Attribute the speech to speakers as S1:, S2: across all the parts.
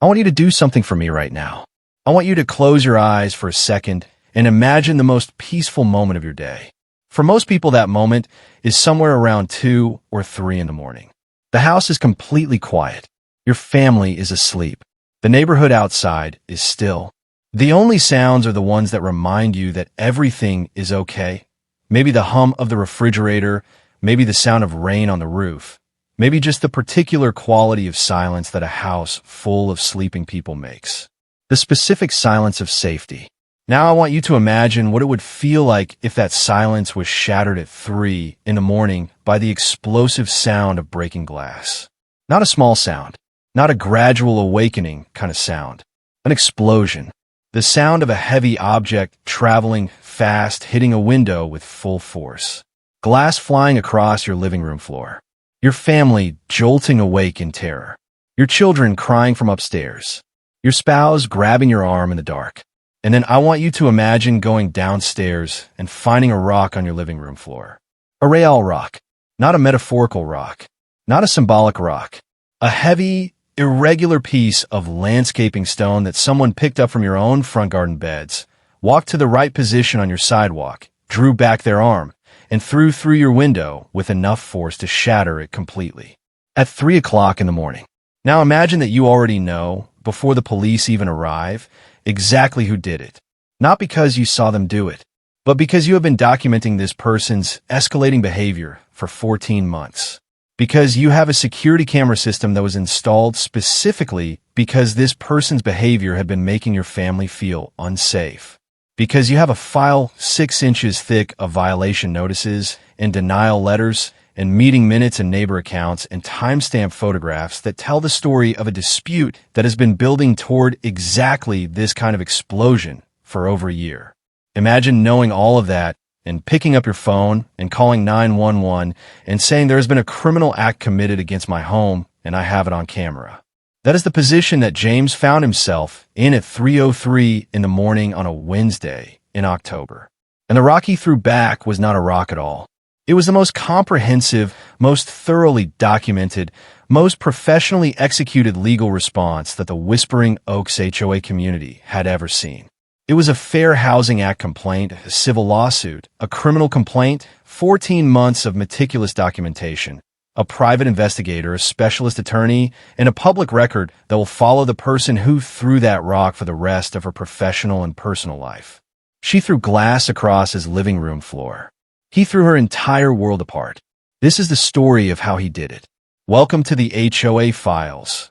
S1: I want you to do something for me right now. I want you to close your eyes for a second and imagine the most peaceful moment of your day. For most people, that moment is somewhere around 2 or 3 in the morning. The house is completely quiet. Your family is asleep. The neighborhood outside is still. The only sounds are the ones that remind you that everything is okay. Maybe the hum of the refrigerator, maybe the sound of rain on the roof, maybe just the particular quality of silence that a house full of sleeping people makes. The specific silence of safety. Now I want you to imagine what it would feel like if that silence was shattered at 3 in the morning by the explosive sound of breaking glass. Not a small sound, not a gradual awakening kind of sound. An explosion. The sound of a heavy object traveling fast, hitting a window with full force. Glass flying across your living room floor. Your family jolting awake in terror. Your children crying from upstairs. Your spouse grabbing your arm in the dark. And then I want you to imagine going downstairs and finding a rock on your living room floor. A real rock. Not a metaphorical rock. Not a symbolic rock. A heavy, irregular piece of landscaping stone that someone picked up from your own front garden beds, walked to the right position on your sidewalk, drew back their arm, and threw through your window with enough force to shatter it completely. At 3 o'clock in the morning. Now imagine that you already know, before the police even arrive, exactly who did it. Not because you saw them do it, but because you have been documenting this person's escalating behavior for 14 months. Because you have a security camera system that was installed specifically because this person's behavior had been making your family feel unsafe. Because you have a file 6 inches thick of violation notices and denial letters and meeting minutes and neighbor accounts and timestamp photographs that tell the story of a dispute that has been building toward exactly this kind of explosion for over a year. Imagine knowing all of that and picking up your phone and calling 911 and saying there has been a criminal act committed against my home and I have it on camera. That is the position that James found himself in at 3:03 in the morning on a Wednesday in October. And the rock he threw back was not a rock at all. It was the most comprehensive, most thoroughly documented, most professionally executed legal response that the Whispering Oaks HOA community had ever seen. It was a Fair Housing Act complaint, a civil lawsuit, a criminal complaint, 14 months of meticulous documentation, a private investigator, a specialist attorney, and a public record that will follow the person who threw that rock for the rest of her professional and personal life. She threw glass across his living room floor. He threw her entire world apart. This is the story of how he did it. Welcome to the HOA Files.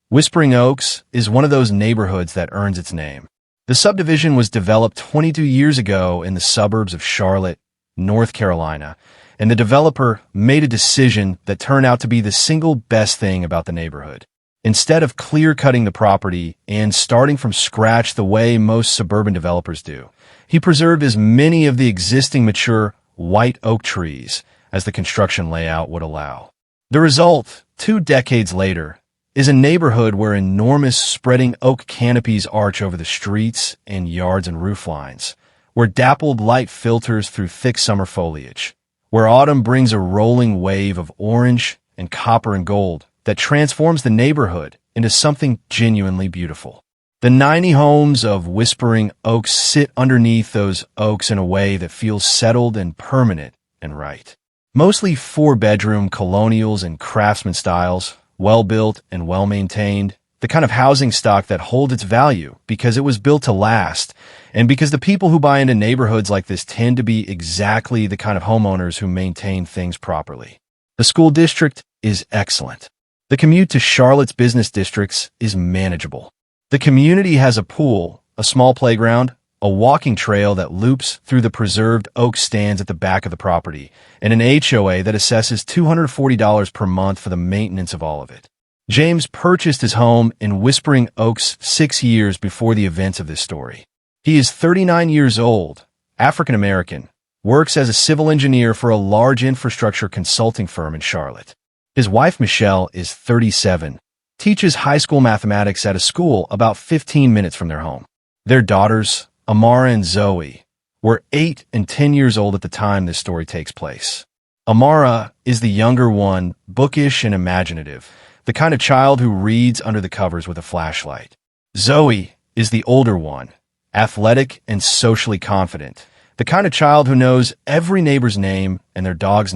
S1: Whispering Oaks is one of those neighborhoods that earns its name. The subdivision was developed 22 years ago in the suburbs of Charlotte, North Carolina, and the developer made a decision that turned out to be the single best thing about the neighborhood. Instead of clear-cutting the property and starting from scratch the way most suburban developers do, he preserved as many of the existing mature white oak trees as the construction layout would allow. The result, 2 decades later, is a neighborhood where enormous spreading oak canopies arch over the streets and yards and roof lines, where dappled light filters through thick summer foliage, where autumn brings a rolling wave of orange and copper and gold that transforms the neighborhood into something genuinely beautiful. The 90 homes of Whispering Oaks sit underneath those oaks in a way that feels settled and permanent and right. Mostly 4-bedroom colonials and craftsman styles, well-built and well-maintained, the kind of housing stock that holds its value because it was built to last, and because the people who buy into neighborhoods like this tend to be exactly the kind of homeowners who maintain things properly. The school district is excellent. The commute to Charlotte's business districts is manageable. The community has a pool, a small playground, a walking trail that loops through the preserved oak stands at the back of the property, and an HOA that assesses $240 per month for the maintenance of all of it. James purchased his home in Whispering Oaks 6 years before the events of this story. He is 39 years old, African American, works as a civil engineer for a large infrastructure consulting firm in Charlotte. His wife, Michelle, is 37, teaches high school mathematics at a school about 15 minutes from their home. Their daughters, Amara and Zoe, were 8 and 10 years old at the time this story takes place. Amara is the younger one, bookish and imaginative, the kind of child who reads under the covers with a flashlight. Zoe is the older one, athletic and socially confident, the kind of child who knows every neighbor's name and their dog's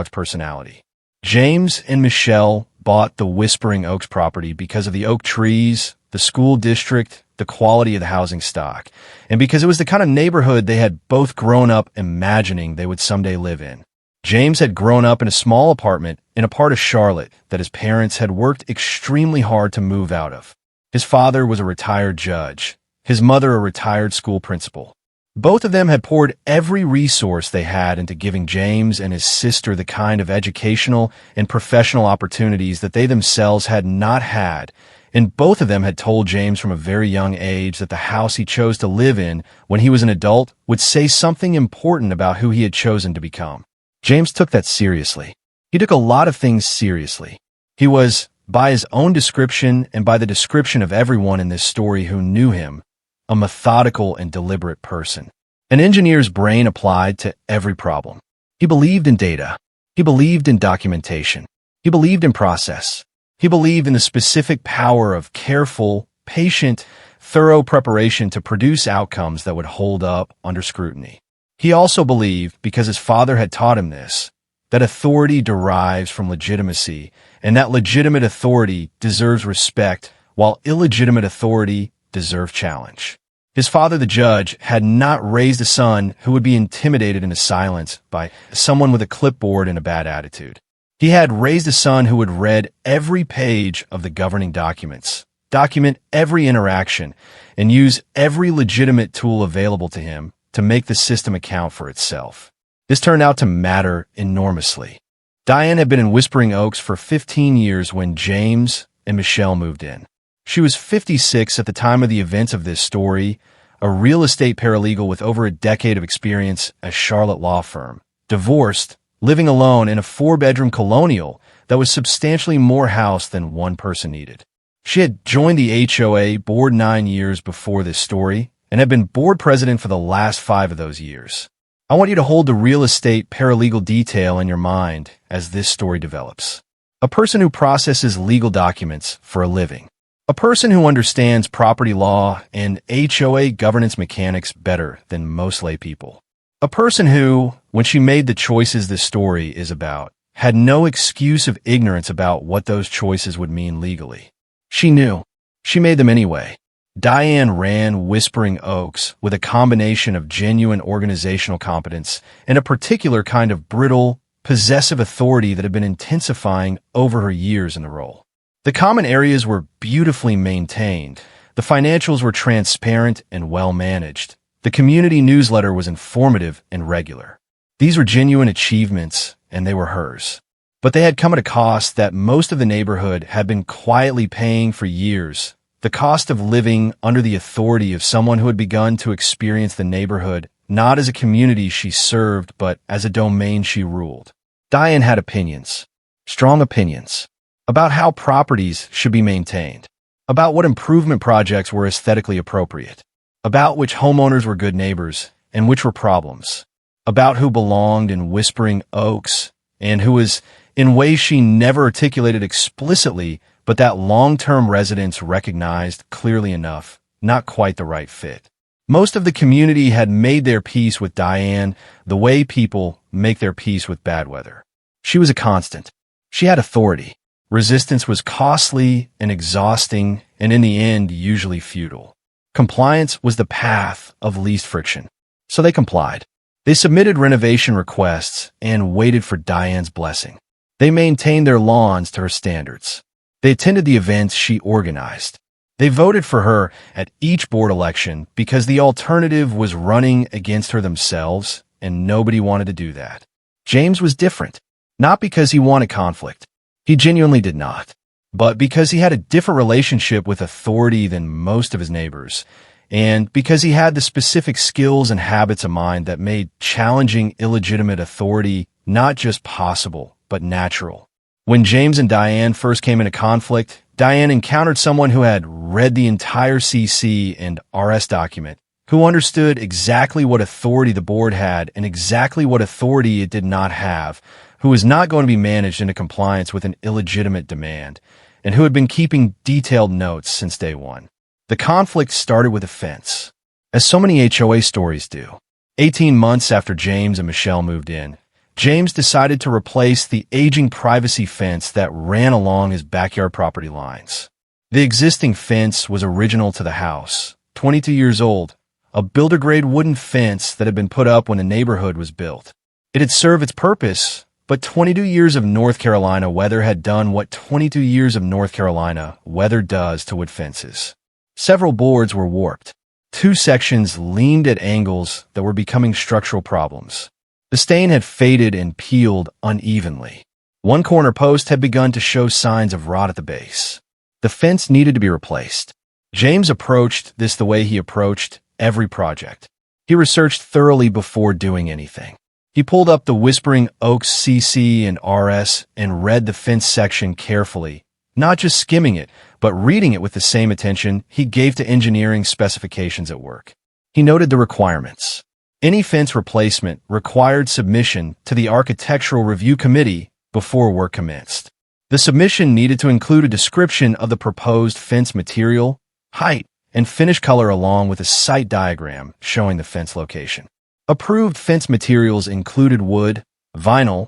S1: personality. James and Michelle bought the Whispering Oaks property because of the oak trees, the school district, the quality of the housing stock, and because it was the kind of neighborhood they had both grown up imagining they would someday live in. James had grown up in a small apartment in a part of Charlotte that his parents had worked extremely hard to move out of. His father was a retired judge, his mother a retired school principal. Both of them had poured every resource they had into giving James and his sister the kind of educational and professional opportunities that they themselves had not had, and both of them had told James from a very young age that the house he chose to live in when he was an adult would say something important about who he had chosen to become. James took that seriously. He took a lot of things seriously. He was, by his own description and by the description of everyone in this story who knew him, a methodical and deliberate person. An engineer's brain applied to every problem. He believed in data. He believed in documentation. He believed in process. He believed in the specific power of careful, patient, thorough preparation to produce outcomes that would hold up under scrutiny. He also believed, because his father had taught him this, that authority derives from legitimacy, and that legitimate authority deserves respect, while illegitimate authority deserved challenge. His father, the judge, had not raised a son who would be intimidated into silence by someone with a clipboard and a bad attitude. He had raised a son who had read every page of the governing documents, document every interaction, and use every legitimate tool available to him to make the system account for itself. This turned out to matter enormously. Diane had been in Whispering Oaks for 15 years when James and Michelle moved in. She was 56 at the time of the events of this story, a real estate paralegal with over a decade of experience at a Charlotte law firm, divorced, living alone in a 4-bedroom colonial that was substantially more house than one person needed. She had joined the HOA board 9 years before this story and had been board president for the last 5 of those years. I want you to hold the real estate paralegal detail in your mind as this story develops. A person who processes legal documents for a living. A person who understands property law and HOA governance mechanics better than most lay people. A person who, when she made the choices this story is about, had no excuse of ignorance about what those choices would mean legally. She knew. She made them anyway. Diane ran Whispering Oaks with a combination of genuine organizational competence and a particular kind of brittle, possessive authority that had been intensifying over her years in the role. The common areas were beautifully maintained. The financials were transparent and well managed. The community newsletter was informative and regular. These were genuine achievements, and they were hers. But they had come at a cost that most of the neighborhood had been quietly paying for years. The cost of living under the authority of someone who had begun to experience the neighborhood not as a community she served, but as a domain she ruled. Diane had opinions, strong opinions, about how properties should be maintained, about what improvement projects were aesthetically appropriate, about which homeowners were good neighbors and which were problems, about who belonged in Whispering Oaks and who was, in ways she never articulated explicitly, but that long-term residents recognized clearly enough, not quite the right fit. Most of the community had made their peace with Diane the way people make their peace with bad weather. She was a constant. She had authority. Resistance was costly and exhausting, and in the end, usually futile. Compliance was the path of least friction. So they complied. They submitted renovation requests and waited for Diane's blessing. They maintained their lawns to her standards. They attended the events she organized. They voted for her at each board election because the alternative was running against her themselves, and nobody wanted to do that. James was different, not because he wanted conflict. He genuinely did not, but because he had a different relationship with authority than most of his neighbors, and because he had the specific skills and habits of mind that made challenging illegitimate authority not just possible, but natural. When James and Diane first came into conflict, Diane encountered someone who had read the entire CC and RS document, who understood exactly what authority the board had and exactly what authority it did not have, who was not going to be managed into compliance with an illegitimate demand, and who had been keeping detailed notes since day one. The conflict started with a fence, as so many HOA stories do. 18 months after James and Michelle moved in, James decided to replace the aging privacy fence that ran along his backyard property lines. The existing fence was original to the house, 22 years old, a builder-grade wooden fence that had been put up when the neighborhood was built. It had served its purpose, but 22 years of North Carolina weather had done what 22 years of North Carolina weather does to wood fences. Several boards were warped. Two sections leaned at angles that were becoming structural problems. The stain had faded and peeled unevenly. One corner post had begun to show signs of rot at the base. The fence needed to be replaced. James approached this the way he approached every project. He researched thoroughly before doing anything. He pulled up the Whispering Oaks CC and RS and read the fence section carefully, not just skimming it, but reading it with the same attention he gave to engineering specifications at work. He noted the requirements. Any fence replacement required submission to the Architectural Review Committee before work commenced. The submission needed to include a description of the proposed fence material, height, and finish color along with a site diagram showing the fence location. Approved fence materials included wood, vinyl,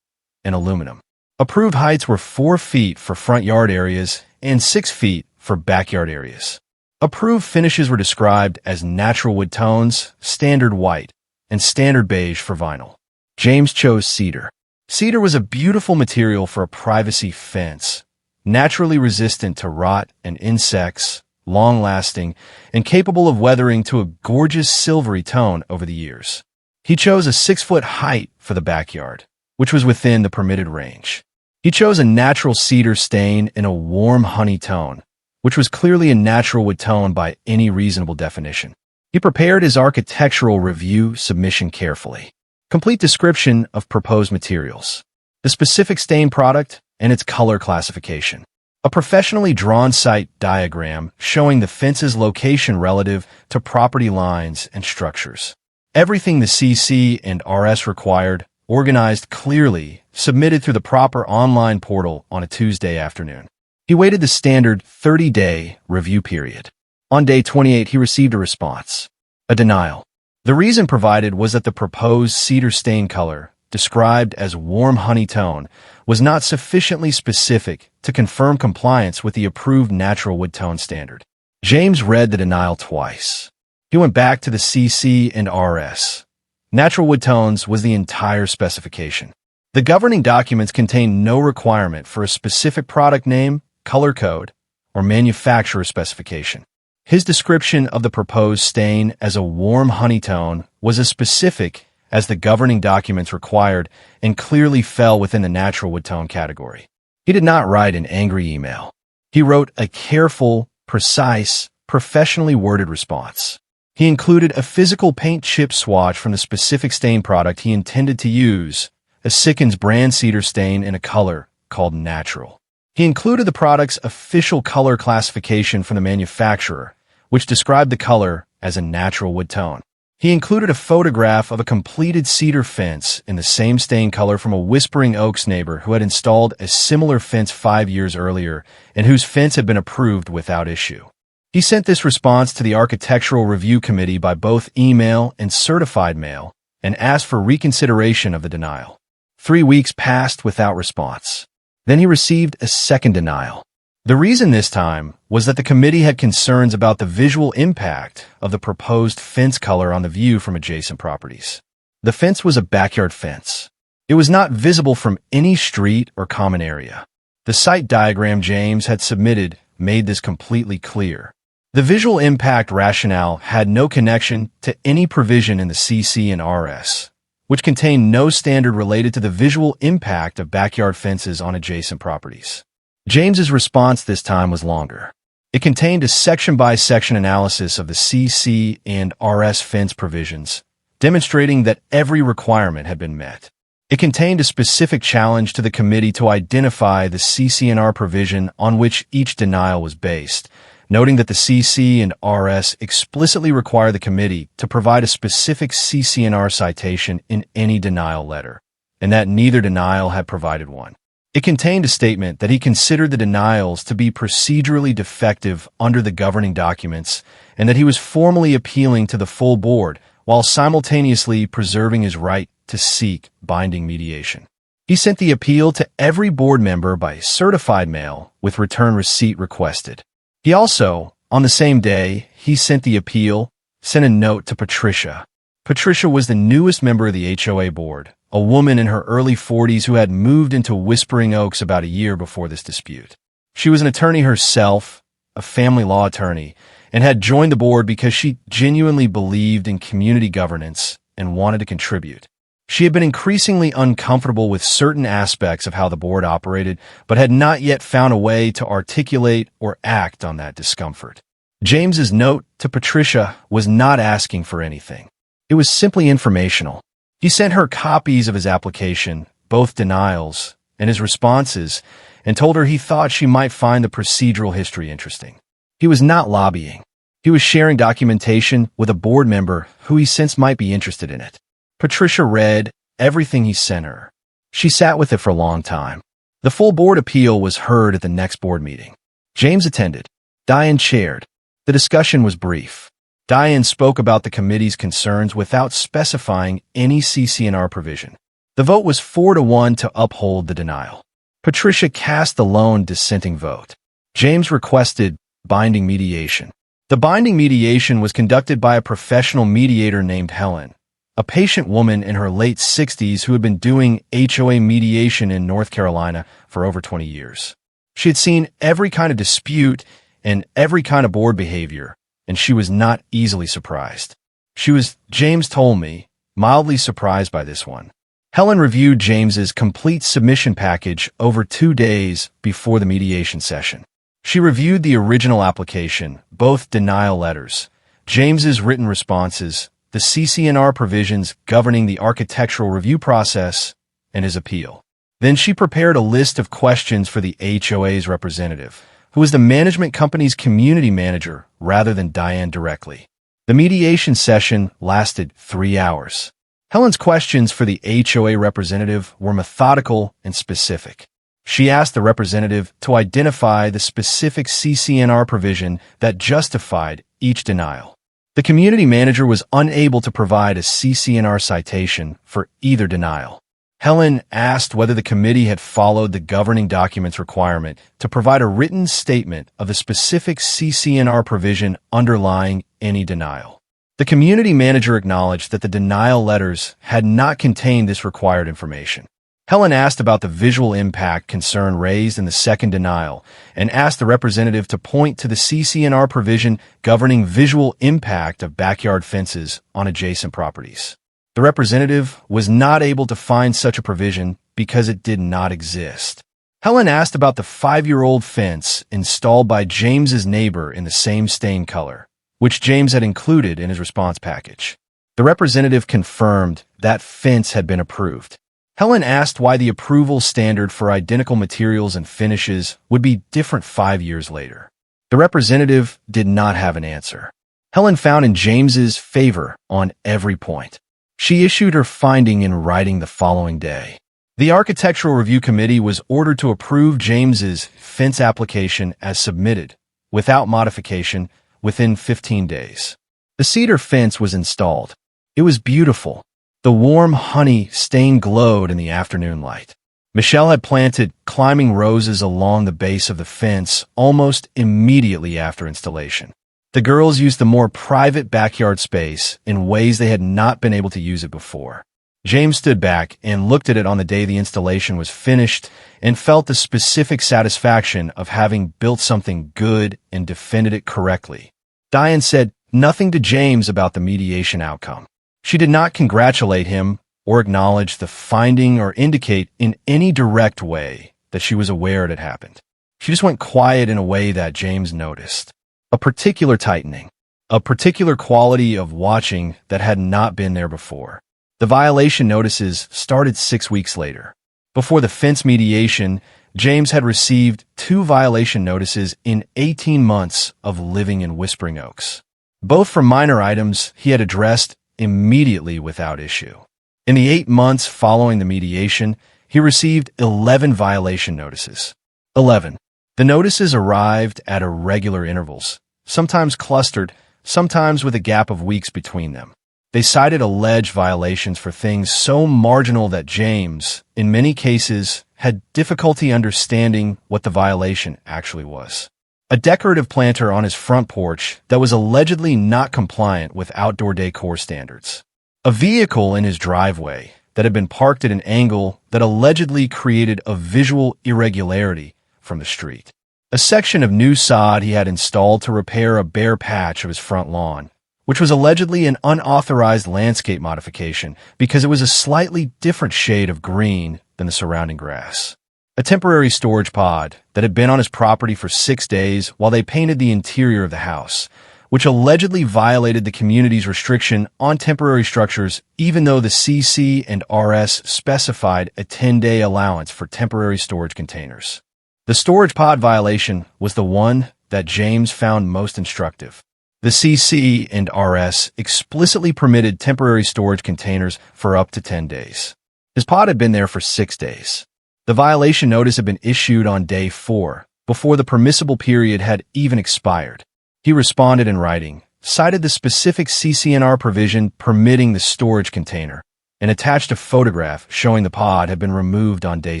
S1: and aluminum. Approved heights were 4 feet for front yard areas and 6 feet for backyard areas. Approved finishes were described as natural wood tones, standard white, and standard beige for vinyl. James chose cedar. Cedar was a beautiful material for a privacy fence, naturally resistant to rot and insects, long-lasting, and capable of weathering to a gorgeous silvery tone over the years. He chose a 6-foot height for the backyard, which was within the permitted range. He chose a natural cedar stain in a warm honey tone, which was clearly a natural wood tone by any reasonable definition. He prepared his architectural review submission carefully. Complete description of proposed materials, the specific stain product, and its color classification. A professionally drawn site diagram showing the fence's location relative to property lines and structures. Everything the CC and RS required, organized clearly, submitted through the proper online portal on a Tuesday afternoon. He waited the standard 30-day review period. On day 28, he received a response. A denial. The reason provided was that the proposed cedar stain color, described as warm honey tone, was not sufficiently specific to confirm compliance with the approved natural wood tone standard. James read the denial twice. He went back to the CC and RS. Natural wood tones was the entire specification. The governing documents contained no requirement for a specific product name, color code, or manufacturer specification. His description of the proposed stain as a warm honey tone was as specific as the governing documents required and clearly fell within the natural wood tone category. He did not write an angry email. He wrote a careful, precise, professionally worded response. He included a physical paint chip swatch from the specific stain product he intended to use, a Sikkens brand cedar stain in a color called natural. He included the product's official color classification from the manufacturer, which described the color as a natural wood tone. He included a photograph of a completed cedar fence in the same stain color from a Whispering Oaks neighbor who had installed a similar fence 5 years earlier and whose fence had been approved without issue. He sent this response to the Architectural Review Committee by both email and certified mail and asked for reconsideration of the denial. 3 weeks passed without response. Then he received a second denial. The reason this time was that the committee had concerns about the visual impact of the proposed fence color on the view from adjacent properties. The fence was a backyard fence. It was not visible from any street or common area. The site diagram James had submitted made this completely clear. The visual impact rationale had no connection to any provision in the CC and RS, which contained no standard related to the visual impact of backyard fences on adjacent properties. James's response this time was longer. It contained a section-by-section analysis of the CC and RS fence provisions, demonstrating that every requirement had been met. It contained a specific challenge to the committee to identify the CC&R provision on which each denial was based, noting that the CC and RS explicitly require the committee to provide a specific CC&R citation in any denial letter, and that neither denial had provided one. It contained a statement that he considered the denials to be procedurally defective under the governing documents and that he was formally appealing to the full board while simultaneously preserving his right to seek binding mediation. He sent the appeal to every board member by certified mail with return receipt requested. He also, on the same day he sent the appeal, sent a note to Patricia. Patricia was the newest member of the HOA board, a woman in her early 40s who had moved into Whispering Oaks about a year before this dispute. She was an attorney herself, a family law attorney, and had joined the board because she genuinely believed in community governance and wanted to contribute. She had been increasingly uncomfortable with certain aspects of how the board operated, but had not yet found a way to articulate or act on that discomfort. James's note to Patricia was not asking for anything. It was simply informational. He sent her copies of his application, both denials and his responses, and told her he thought she might find the procedural history interesting. He was not lobbying. He was sharing documentation with a board member who he sensed might be interested in it. Patricia read everything he sent her. She sat with it for a long time. The full board appeal was heard at the next board meeting. James attended. Diane chaired. The discussion was brief. Diane spoke about the committee's concerns without specifying any CC&R provision. The vote was 4-1 to uphold the denial. Patricia cast the lone dissenting vote. James requested binding mediation. The binding mediation was conducted by a professional mediator named Helen, a patient woman in her late 60s who had been doing HOA mediation in North Carolina for over 20 years. She had seen every kind of dispute and every kind of board behavior, and she was not easily surprised. She was, James told me, mildly surprised by this one. Helen reviewed James's complete submission package over 2 days before the mediation session. She reviewed the original application, both denial letters, James's written responses, the CC&R provisions governing the architectural review process, and his appeal. Then she prepared a list of questions for the HOA's representative, who was the management company's community manager rather than Diane directly. The mediation session lasted 3 hours. Helen's questions for the HOA representative were methodical and specific. She asked the representative to identify the specific CC&R provision that justified each denial. The community manager was unable to provide a CC&R citation for either denial. Helen asked whether the committee had followed the governing documents requirement to provide a written statement of the specific CC&R provision underlying any denial. The community manager acknowledged that the denial letters had not contained this required information. Helen asked about the visual impact concern raised in the second denial and asked the representative to point to the CC&R provision governing visual impact of backyard fences on adjacent properties. The representative was not able to find such a provision because it did not exist. Helen asked about the 5-year-old fence installed by James's neighbor in the same stain color, which James had included in his response package. The representative confirmed that fence had been approved. Helen asked why the approval standard for identical materials and finishes would be different 5 years later. The representative did not have an answer. Helen found in James's favor on every point. She issued her finding in writing the following day. The Architectural Review Committee was ordered to approve James's fence application as submitted, without modification, within 15 days. The cedar fence was installed. It was beautiful. The warm honey stain glowed in the afternoon light. Michelle had planted climbing roses along the base of the fence almost immediately after installation. The girls used the more private backyard space in ways they had not been able to use it before. James stood back and looked at it on the day the installation was finished and felt the specific satisfaction of having built something good and defended it correctly. Diane said nothing to James about the mediation outcome. She did not congratulate him or acknowledge the finding or indicate in any direct way that she was aware it had happened. She just went quiet in a way that James noticed. A particular tightening, a particular quality of watching that had not been there before. The violation notices started 6 weeks later. Before the fence mediation, James had received 2 violation notices in 18 months of living in Whispering Oaks. Both for minor items he had addressed immediately without issue. In the 8 months following the mediation, he received 11 violation notices. 11. The notices arrived at irregular intervals, sometimes clustered, sometimes with a gap of weeks between them. They cited alleged violations for things so marginal that James, in many cases, had difficulty understanding what the violation actually was. A decorative planter on his front porch that was allegedly not compliant with outdoor decor standards. A vehicle in his driveway that had been parked at an angle that allegedly created a visual irregularity from the street. A section of new sod he had installed to repair a bare patch of his front lawn, which was allegedly an unauthorized landscape modification because it was a slightly different shade of green than the surrounding grass. A temporary storage pod that had been on his property for 6 days while they painted the interior of the house, which allegedly violated the community's restriction on temporary structures, even though the CC and RS specified a 10-day allowance for temporary storage containers. The storage pod violation was the one that James found most instructive. The CC and RS explicitly permitted temporary storage containers for up to 10 days. His pod had been there for 6 days. The violation notice had been issued on day 4, before the permissible period had even expired. He responded in writing, cited the specific CC&R provision permitting the storage container, and attached a photograph showing the pod had been removed on day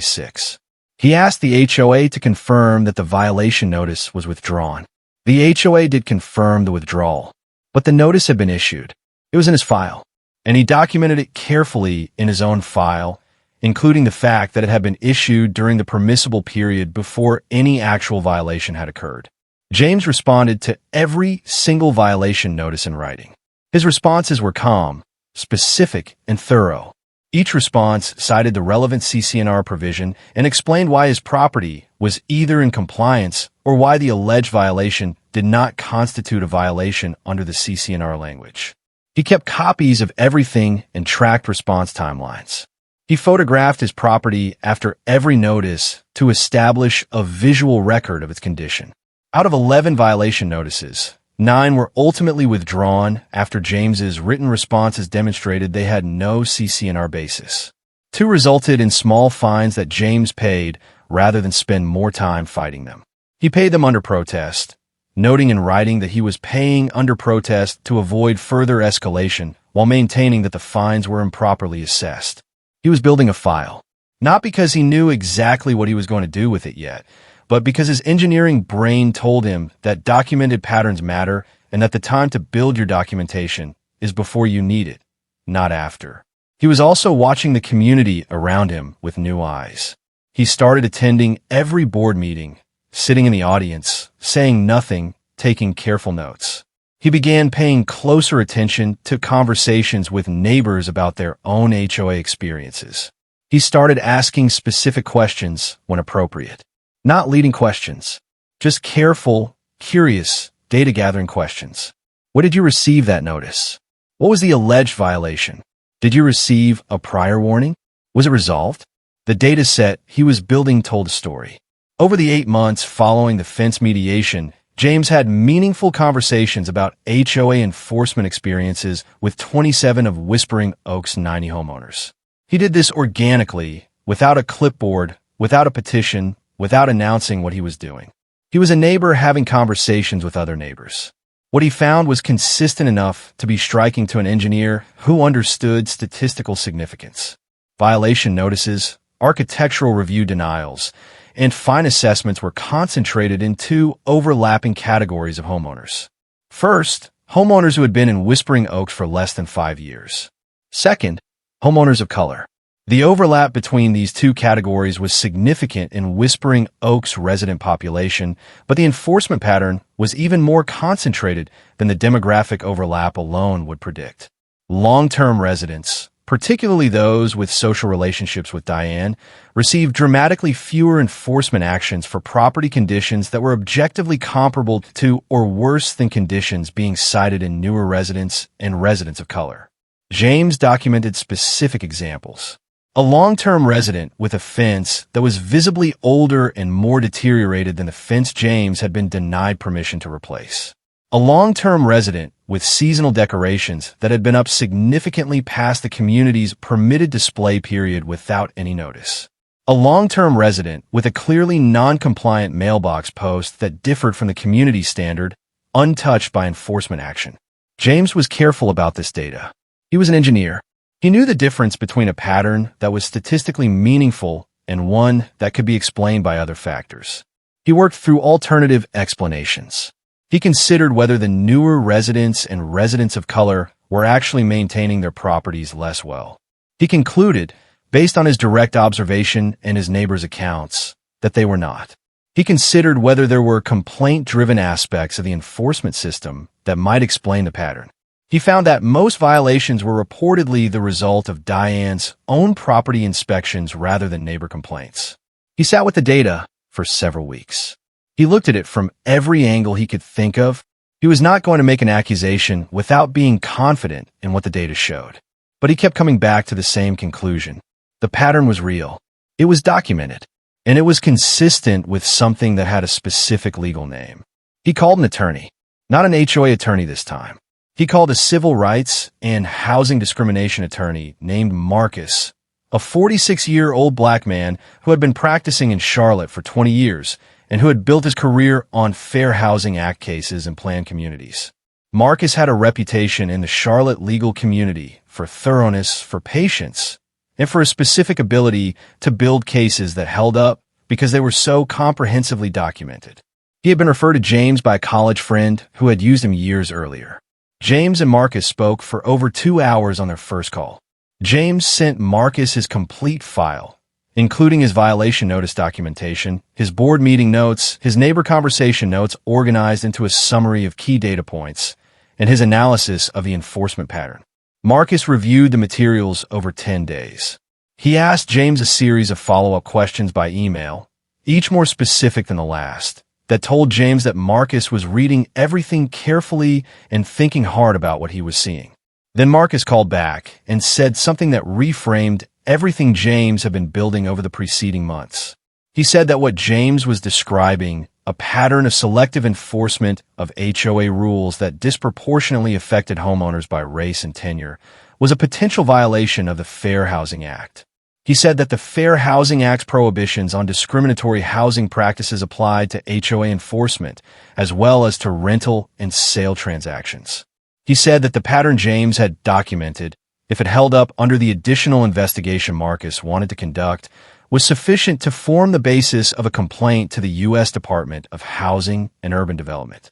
S1: 6. He asked the HOA to confirm that the violation notice was withdrawn. The HOA did confirm the withdrawal, but the notice had been issued. It was in his file, and he documented it carefully in his own file, including the fact that it had been issued during the permissible period before any actual violation had occurred. James responded to every single violation notice in writing. His responses were calm, specific, and thorough. Each response cited the relevant CC&R provision and explained why his property was either in compliance or why the alleged violation did not constitute a violation under the CC&R language. He kept copies of everything and tracked response timelines. He photographed his property after every notice to establish a visual record of its condition. Out of 11 violation notices, 9 were ultimately withdrawn after James's written responses demonstrated they had no CC&R basis. 2 resulted in small fines that James paid rather than spend more time fighting them. He paid them under protest, noting in writing that he was paying under protest to avoid further escalation while maintaining that the fines were improperly assessed. He was building a file, not because he knew exactly what he was going to do with it yet, but because his engineering brain told him that documented patterns matter and that the time to build your documentation is before you need it, not after. He was also watching the community around him with new eyes. He started attending every board meeting, sitting in the audience, saying nothing, taking careful notes. He began paying closer attention to conversations with neighbors about their own HOA experiences. He started asking specific questions when appropriate. Not leading questions, just careful, curious, data-gathering questions. When did you receive that notice? What was the alleged violation? Did you receive a prior warning? Was it resolved? The data set he was building told a story. Over the 8 months following the fence mediation, James had meaningful conversations about HOA enforcement experiences with 27 of Whispering Oak's 90 homeowners. He did this organically, without a clipboard, without a petition, without announcing what he was doing. He was a neighbor having conversations with other neighbors. What he found was consistent enough to be striking to an engineer who understood statistical significance. Violation notices, architectural review denials, and fine assessments were concentrated in 2 overlapping categories of homeowners. First, homeowners who had been in Whispering Oaks for less than 5 years. Second, homeowners of color. The overlap between these 2 categories was significant in Whispering Oaks' resident population, but the enforcement pattern was even more concentrated than the demographic overlap alone would predict. Long-term residents, particularly those with social relationships with Diane, received dramatically fewer enforcement actions for property conditions that were objectively comparable to or worse than conditions being cited in newer residents and residents of color. James documented specific examples. A long-term resident with a fence that was visibly older and more deteriorated than the fence James had been denied permission to replace. a long-term resident with seasonal decorations that had been up significantly past the community's permitted display period without any notice. A long-term resident with a clearly non-compliant mailbox post that differed from the community standard, untouched by enforcement action. James was careful about this data. He was an engineer. He knew the difference between a pattern that was statistically meaningful and one that could be explained by other factors. He worked through alternative explanations. He considered whether the newer residents and residents of color were actually maintaining their properties less well. He concluded, based on his direct observation and his neighbors' accounts, that they were not. He considered whether there were complaint-driven aspects of the enforcement system that might explain the pattern. He found that most violations were reportedly the result of Diane's own property inspections rather than neighbor complaints. He sat with the data for several weeks. He looked at it from every angle he could think of. He was not going to make an accusation without being confident in what the data showed. But he kept coming back to the same conclusion. The pattern was real. It was documented. And it was consistent with something that had a specific legal name. He called an attorney. Not an HOA attorney this time. He called a civil rights and housing discrimination attorney named Marcus, a 46-year-old black man who had been practicing in Charlotte for 20 years and who had built his career on Fair Housing Act cases and planned communities. Marcus had a reputation in the Charlotte legal community for thoroughness, for patience, and for a specific ability to build cases that held up because they were so comprehensively documented. He had been referred to James by a college friend who had used him years earlier. James and Marcus spoke for over 2 hours on their first call. James sent Marcus his complete file, including his violation notice documentation, his board meeting notes, his neighbor conversation notes organized into a summary of key data points, and his analysis of the enforcement pattern. Marcus reviewed the materials over 10 days. He asked James a series of follow-up questions by email, each more specific than the last, that told James that Marcus was reading everything carefully and thinking hard about what he was seeing. Then Marcus called back and said something that reframed everything James had been building over the preceding months. He said that what James was describing, a pattern of selective enforcement of HOA rules that disproportionately affected homeowners by race and tenure, was a potential violation of the Fair Housing Act. He said that the Fair Housing Act's prohibitions on discriminatory housing practices applied to HOA enforcement, as well as to rental and sale transactions. He said that the pattern James had documented, if it held up under the additional investigation Marcus wanted to conduct, was sufficient to form the basis of a complaint to the U.S. Department of Housing and Urban Development.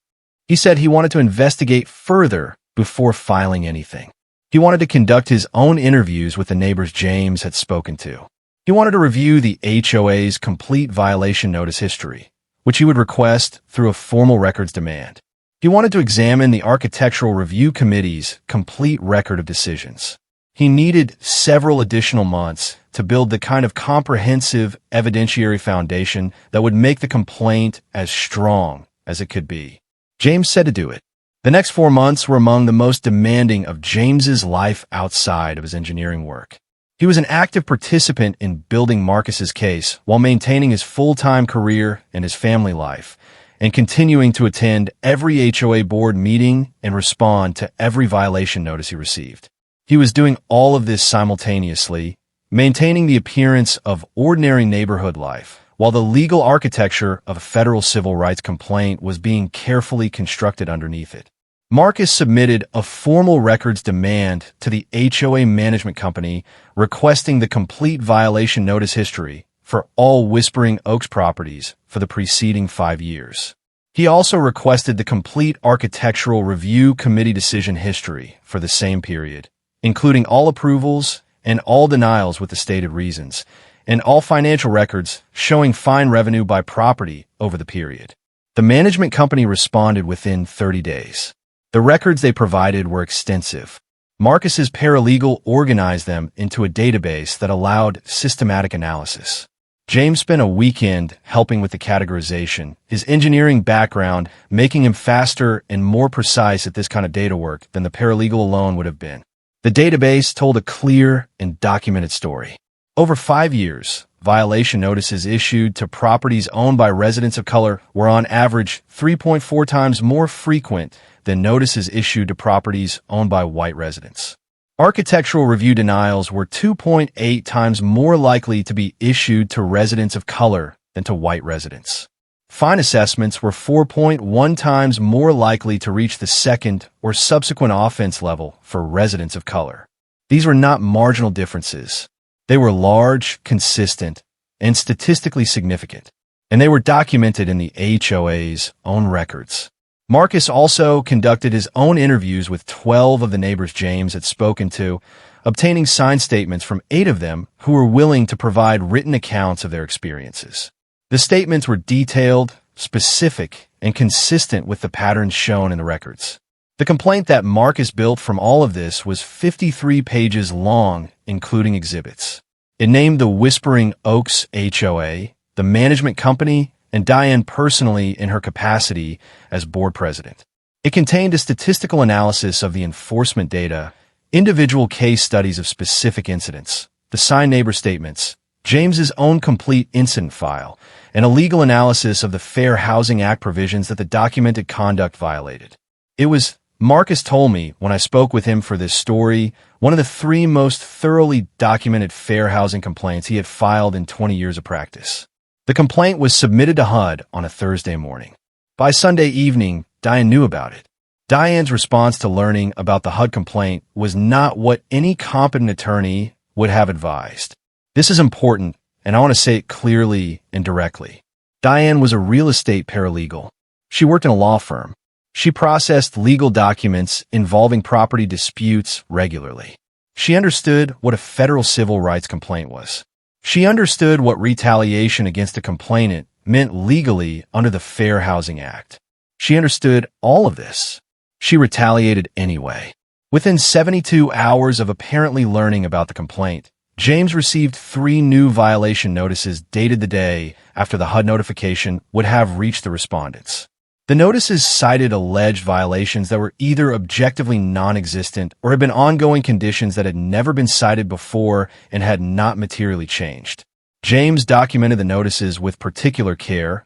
S1: He said he wanted to investigate further before filing anything. He wanted to conduct his own interviews with the neighbors James had spoken to. He wanted to review the HOA's complete violation notice history, which he would request through a formal records demand. He wanted to examine the Architectural Review Committee's complete record of decisions. He needed several additional months to build the kind of comprehensive evidentiary foundation that would make the complaint as strong as it could be. James said to do it. The next 4 months were among the most demanding of James's life outside of his engineering work. He was an active participant in building Marcus's case while maintaining his full-time career and his family life, and continuing to attend every HOA board meeting and respond to every violation notice he received. He was doing all of this simultaneously, maintaining the appearance of ordinary neighborhood life, while the legal architecture of a federal civil rights complaint was being carefully constructed underneath it. Marcus submitted a formal records demand to the HOA management company requesting the complete violation notice history for all Whispering Oaks properties for the preceding 5 years. He also requested the complete Architectural Review Committee decision history for the same period, including all approvals and all denials with the stated reasons, and all financial records showing fine revenue by property over the period. The management company responded within 30 days. The records they provided were extensive. Marcus's paralegal organized them into a database that allowed systematic analysis. James spent a weekend helping with the categorization, his engineering background making him faster and more precise at this kind of data work than the paralegal alone would have been. The database told a clear and documented story. Over 5 years, violation notices issued to properties owned by residents of color were on average 3.4 times more frequent than notices issued to properties owned by white residents. Architectural review denials were 2.8 times more likely to be issued to residents of color than to white residents. Fine assessments were 4.1 times more likely to reach the second or subsequent offense level for residents of color. These were not marginal differences. They were large, consistent, and statistically significant, and they were documented in the HOA's own records. Marcus also conducted his own interviews with 12 of the neighbors James had spoken to, obtaining signed statements from 8 of them who were willing to provide written accounts of their experiences. The statements were detailed, specific, and consistent with the patterns shown in the records. The complaint that Marcus built from all of this was 53 pages long, including exhibits. It named the Whispering Oaks HOA, the management company, and Diane personally in her capacity as board president. It contained a statistical analysis of the enforcement data, individual case studies of specific incidents, the signed neighbor statements, James's own complete incident file, and a legal analysis of the Fair Housing Act provisions that the documented conduct violated. It was, Marcus told me when I spoke with him for this story, one of the 3 most thoroughly documented fair housing complaints he had filed in 20 years of practice. The complaint was submitted to HUD on a Thursday morning. By Sunday evening, Diane knew about it. Diane's response to learning about the HUD complaint was not what any competent attorney would have advised. This is important, and I want to say it clearly and directly. Diane was a real estate paralegal. She worked in a law firm. She processed legal documents involving property disputes regularly. She understood what a federal civil rights complaint was. She understood what retaliation against a complainant meant legally under the Fair Housing Act. She understood all of this. She retaliated anyway. Within 72 hours of apparently learning about the complaint, James received 3 new violation notices dated the day after the HUD notification would have reached the respondents. The notices cited alleged violations that were either objectively non-existent or had been ongoing conditions that had never been cited before and had not materially changed. James documented the notices with particular care,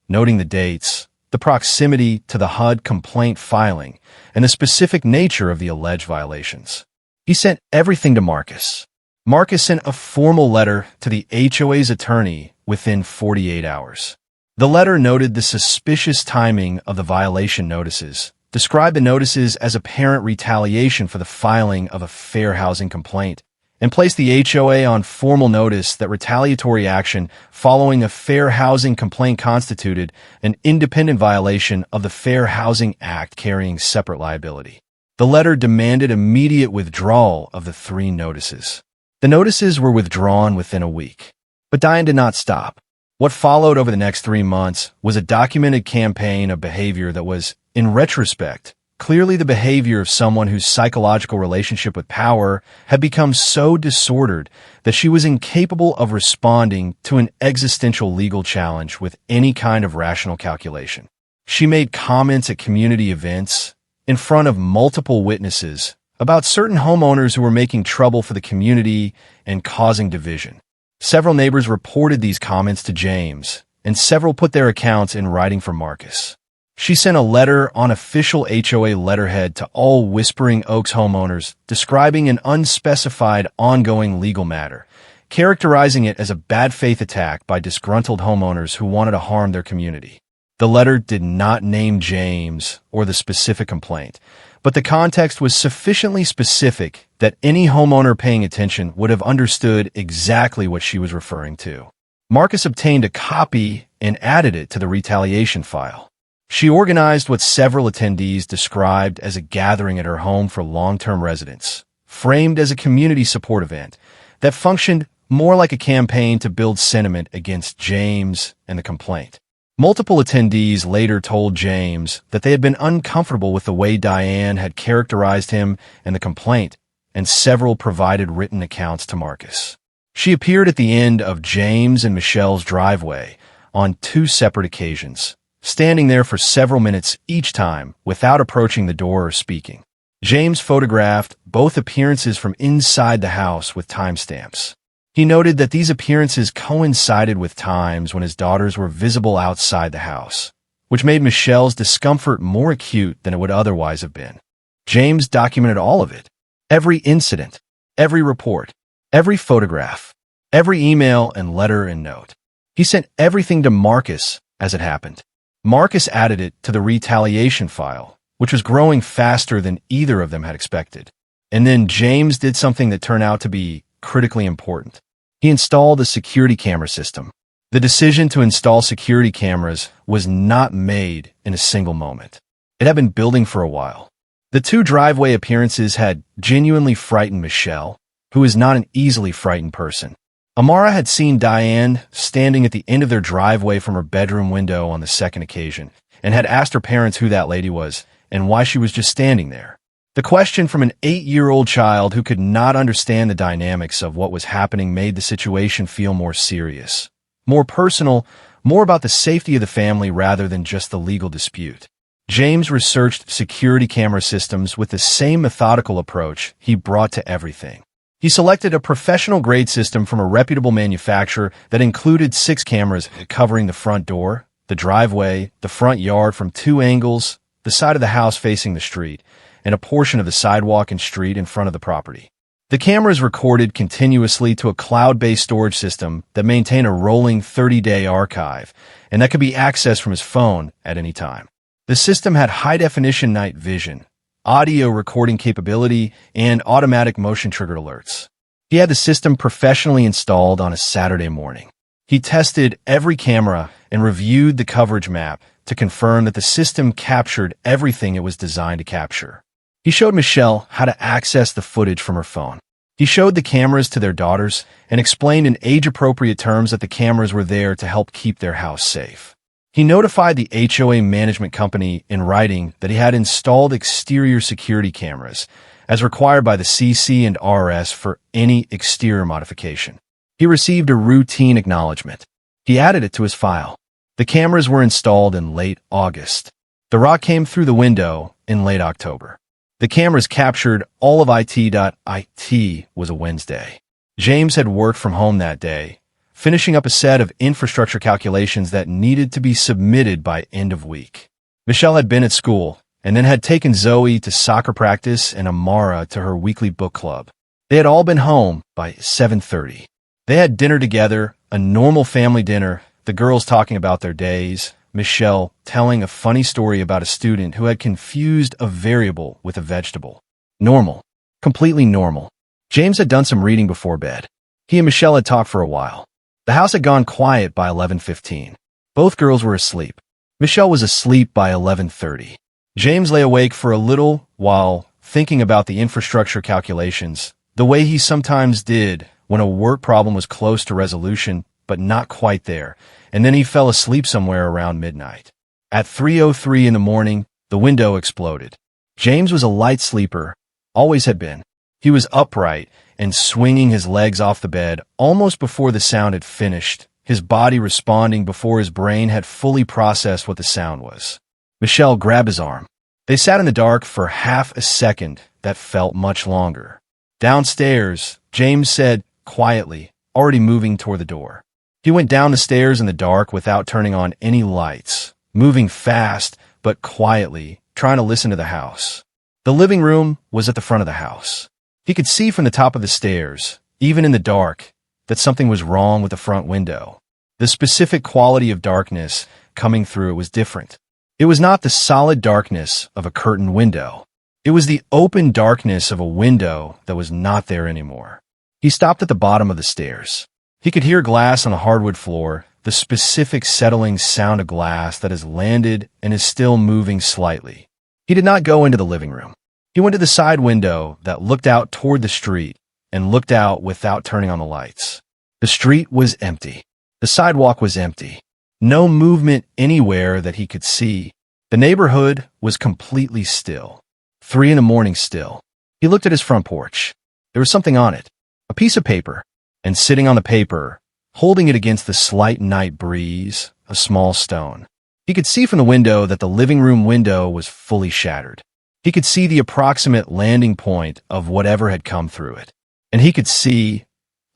S1: noting the dates, the proximity to the HUD complaint filing, and the specific nature of the alleged violations. He sent everything to Marcus. Marcus sent a formal letter to the HOA's attorney within 48 hours. The letter noted the suspicious timing of the violation notices, described the notices as apparent retaliation for the filing of a fair housing complaint, and placed the HOA on formal notice that retaliatory action following a fair housing complaint constituted an independent violation of the Fair Housing Act carrying separate liability. The letter demanded immediate withdrawal of the 3 notices. The notices were withdrawn within a week. But Diane did not stop. What followed over the next 3 months was a documented campaign of behavior that was, in retrospect, clearly the behavior of someone whose psychological relationship with power had become so disordered that she was incapable of responding to an existential legal challenge with any kind of rational calculation. She made comments at community events, in front of multiple witnesses, about certain homeowners who were making trouble for the community and causing division. Several neighbors reported these comments to James, and several put their accounts in writing for Marcus. She sent a letter on official HOA letterhead to all Whispering Oaks homeowners describing an unspecified ongoing legal matter, characterizing it as a bad faith attack by disgruntled homeowners who wanted to harm their community. The letter did not name James or the specific complaint, but the context was sufficiently specific that any homeowner paying attention would have understood exactly what she was referring to. Marcus obtained a copy and added it to the retaliation file. She organized what several attendees described as a gathering at her home for long-term residents, framed as a community support event that functioned more like a campaign to build sentiment against James and the complaint. Multiple attendees later told James that they had been uncomfortable with the way Diane had characterized him and the complaint, and several provided written accounts to Marcus. She appeared at the end of James and Michelle's driveway on 2 separate occasions, standing there for several minutes each time without approaching the door or speaking. James photographed both appearances from inside the house with timestamps. He noted that these appearances coincided with times when his daughters were visible outside the house, which made Michelle's discomfort more acute than it would otherwise have been. James documented all of it. Every incident, every report, every photograph, every email and letter and note. He sent everything to Marcus as it happened. Marcus added it to the retaliation file, which was growing faster than either of them had expected. And then James did something that turned out to be critically important. He installed a security camera system. The decision to install security cameras was not made in a single moment. It had been building for a while. The two driveway appearances had genuinely frightened Michelle, who is not an easily frightened person. Amara had seen Diane standing at the end of their driveway from her bedroom window on the second occasion, and had asked her parents who that lady was and why she was just standing there. The question from an 8-year-old child who could not understand the dynamics of what was happening made the situation feel more serious, more personal, more about the safety of the family rather than just the legal dispute. James researched security camera systems with the same methodical approach he brought to everything. He selected a professional-grade system from a reputable manufacturer that included 6 cameras covering the front door, the driveway, the front yard from 2 angles, the side of the house facing the street, and a portion of the sidewalk and street in front of the property. The cameras recorded continuously to a cloud-based storage system that maintained a rolling 30-day archive, and that could be accessed from his phone at any time. The system had high-definition night vision, audio recording capability, and automatic motion trigger alerts. He had the system professionally installed on a Saturday morning. He tested every camera and reviewed the coverage map to confirm that the system captured everything it was designed to capture. He showed Michelle how to access the footage from her phone. He showed the cameras to their daughters and explained in age-appropriate terms that the cameras were there to help keep their house safe. He notified the HOA management company in writing that he had installed exterior security cameras, as required by the CC and RS for any exterior modification. He received a routine acknowledgement. He added it to his file. The cameras were installed in late August. The rock came through the window in late October. The cameras captured all of IT. Was a Wednesday. James had worked from home that day, finishing up a set of infrastructure calculations that needed to be submitted by end of week. Michelle had been at school and then had taken Zoe to soccer practice and Amara to her weekly book club. They had all been home by 7:30. They had dinner together, a normal family dinner, the girls talking about their days, Michelle telling a funny story about a student who had confused a variable with a vegetable. Normal. Completely normal. James had done some reading before bed. He and Michelle had talked for a while. The house had gone quiet by 11:15. Both girls were asleep. Michelle was asleep by 11:30. James lay awake for a little while, thinking about the infrastructure calculations, the way he sometimes did when a work problem was close to resolution, but not quite there, and then he fell asleep somewhere around midnight. At 3:03 in the morning, the window exploded. James was a light sleeper, always had been. He was upright and swinging his legs off the bed almost before the sound had finished, his body responding before his brain had fully processed what the sound was. Michelle grabbed his arm. They sat in the dark for half a second that felt much longer. Downstairs, James said quietly, already moving toward the door. He went down the stairs in the dark without turning on any lights, moving fast but quietly, trying to listen to the house. The living room was at the front of the house. He could see from the top of the stairs, even in the dark, that something was wrong with the front window. The specific quality of darkness coming through it was different. It was not the solid darkness of a curtained window. It was the open darkness of a window that was not there anymore. He stopped at the bottom of the stairs. He could hear glass on the hardwood floor, the specific settling sound of glass that has landed and is still moving slightly. He did not go into the living room. He went to the side window that looked out toward the street and looked out without turning on the lights. The street was empty. The sidewalk was empty. No movement anywhere that he could see. The neighborhood was completely still. 3 in the morning still. He looked at his front porch. There was something on it, a piece of paper, and sitting on the paper, holding it against the slight night breeze, a small stone. He could see from the window that the living room window was fully shattered. He could see the approximate landing point of whatever had come through it. And he could see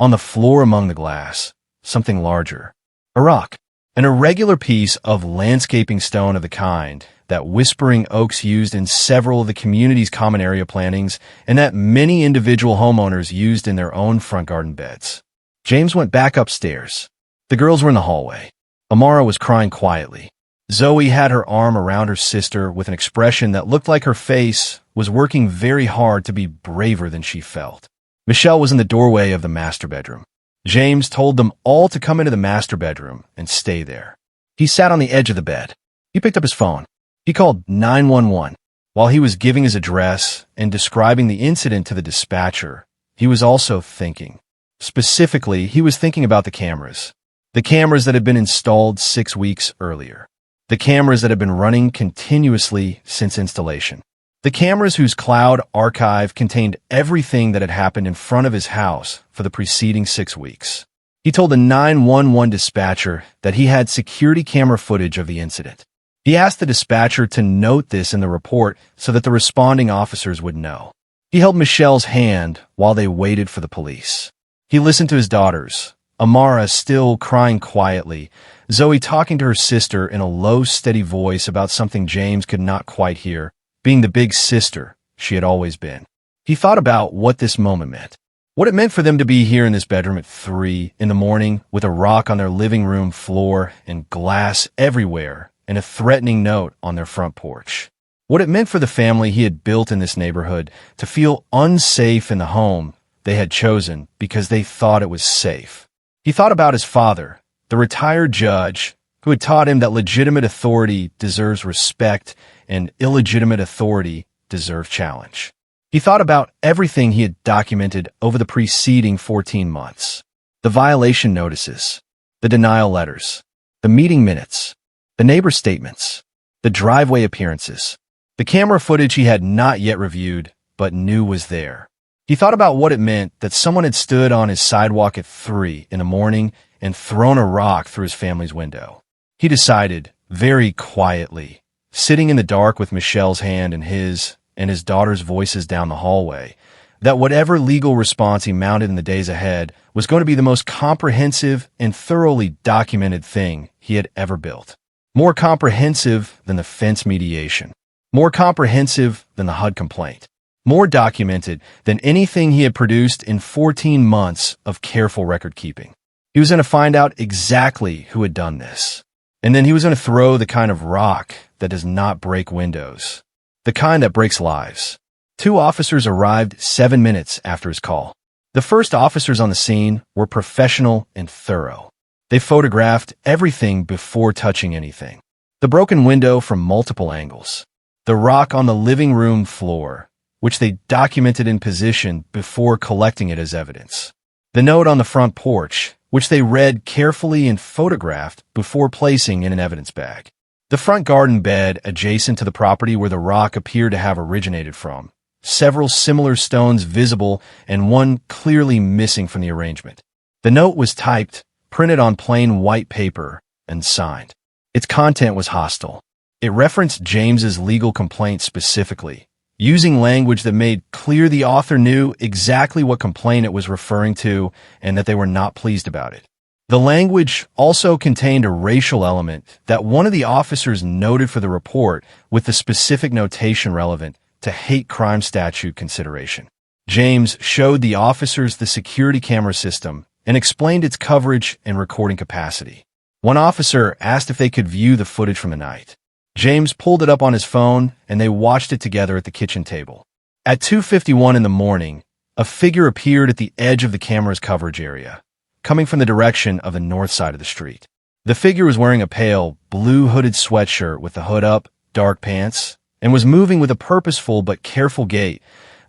S1: On the floor among the glass, something larger. A rock. An irregular piece of landscaping stone of the kind that Whispering Oaks used in several of the community's common area plantings and that many individual homeowners used in their own front garden beds. James went back upstairs. The girls were in the hallway. Amara was crying quietly. Zoe had her arm around her sister with an expression that looked like her face was working very hard to be braver than she felt. Michelle was in the doorway of the master bedroom. James told them all to come into the master bedroom and stay there. He sat on the edge of the bed. He picked up his phone. He called 911. While he was giving his address and describing the incident to the dispatcher, he was also thinking. Specifically, he was thinking about the cameras. The cameras that had been installed 6 weeks earlier. The cameras that had been running continuously since installation. The cameras whose cloud archive contained everything that had happened in front of his house for the preceding 6 weeks. He told the 911 dispatcher that he had security camera footage of the incident. He asked the dispatcher to note this in the report so that the responding officers would know. He held Michelle's hand while they waited for the police. He listened to his daughters, Amara still crying quietly, Zoe talking to her sister in a low, steady voice about something James could not quite hear, being the big sister she had always been. He thought about what this moment meant. What it meant for them to be here in this bedroom at 3 in the morning with a rock on their living room floor and glass everywhere and a threatening note on their front porch. What it meant for the family he had built in this neighborhood to feel unsafe in the home they had chosen because they thought it was safe. He thought about his father, the retired judge, who had taught him that legitimate authority deserves respect and illegitimate authority deserves challenge. He thought about everything he had documented over the preceding 14 months. The violation notices, the denial letters, the meeting minutes, the neighbor statements, the driveway appearances, the camera footage he had not yet reviewed but knew was there. He thought about what it meant that someone had stood on his sidewalk at 3 in the morning and thrown a rock through his family's window. He decided, very quietly, sitting in the dark with Michelle's hand in his and his daughter's voices down the hallway, that whatever legal response he mounted in the days ahead was going to be the most comprehensive and thoroughly documented thing he had ever built. More comprehensive than the fence mediation. More comprehensive than the HUD complaint. More documented than anything he had produced in 14 months of careful record keeping. He was going to find out exactly who had done this. And then he was going to throw the kind of rock that does not break windows. The kind that breaks lives. 2 officers arrived 7 minutes after his call. The first officers on the scene were professional and thorough. They photographed everything before touching anything. The broken window from multiple angles. The rock on the living room floor, which they documented in position before collecting it as evidence. The note on the front porch, which they read carefully and photographed before placing in an evidence bag. The front garden bed adjacent to the property where the rock appeared to have originated from. Several similar stones visible and one clearly missing from the arrangement. The note was typed, printed on plain white paper, and signed. Its content was hostile. It referenced James's legal complaint specifically, using language that made clear the author knew exactly what complaint it was referring to and that they were not pleased about it. The language also contained a racial element that one of the officers noted for the report with the specific notation relevant to hate crime statute consideration. James showed the officers the security camera system and explained its coverage and recording capacity. One officer asked if they could view the footage from the night. James pulled it up on his phone and they watched it together at the kitchen table. At 2:51 in the morning, a figure appeared at the edge of the camera's coverage area, coming from the direction of the north side of the street. The figure was wearing a pale, blue hooded sweatshirt with the hood up, dark pants, and was moving with a purposeful but careful gait,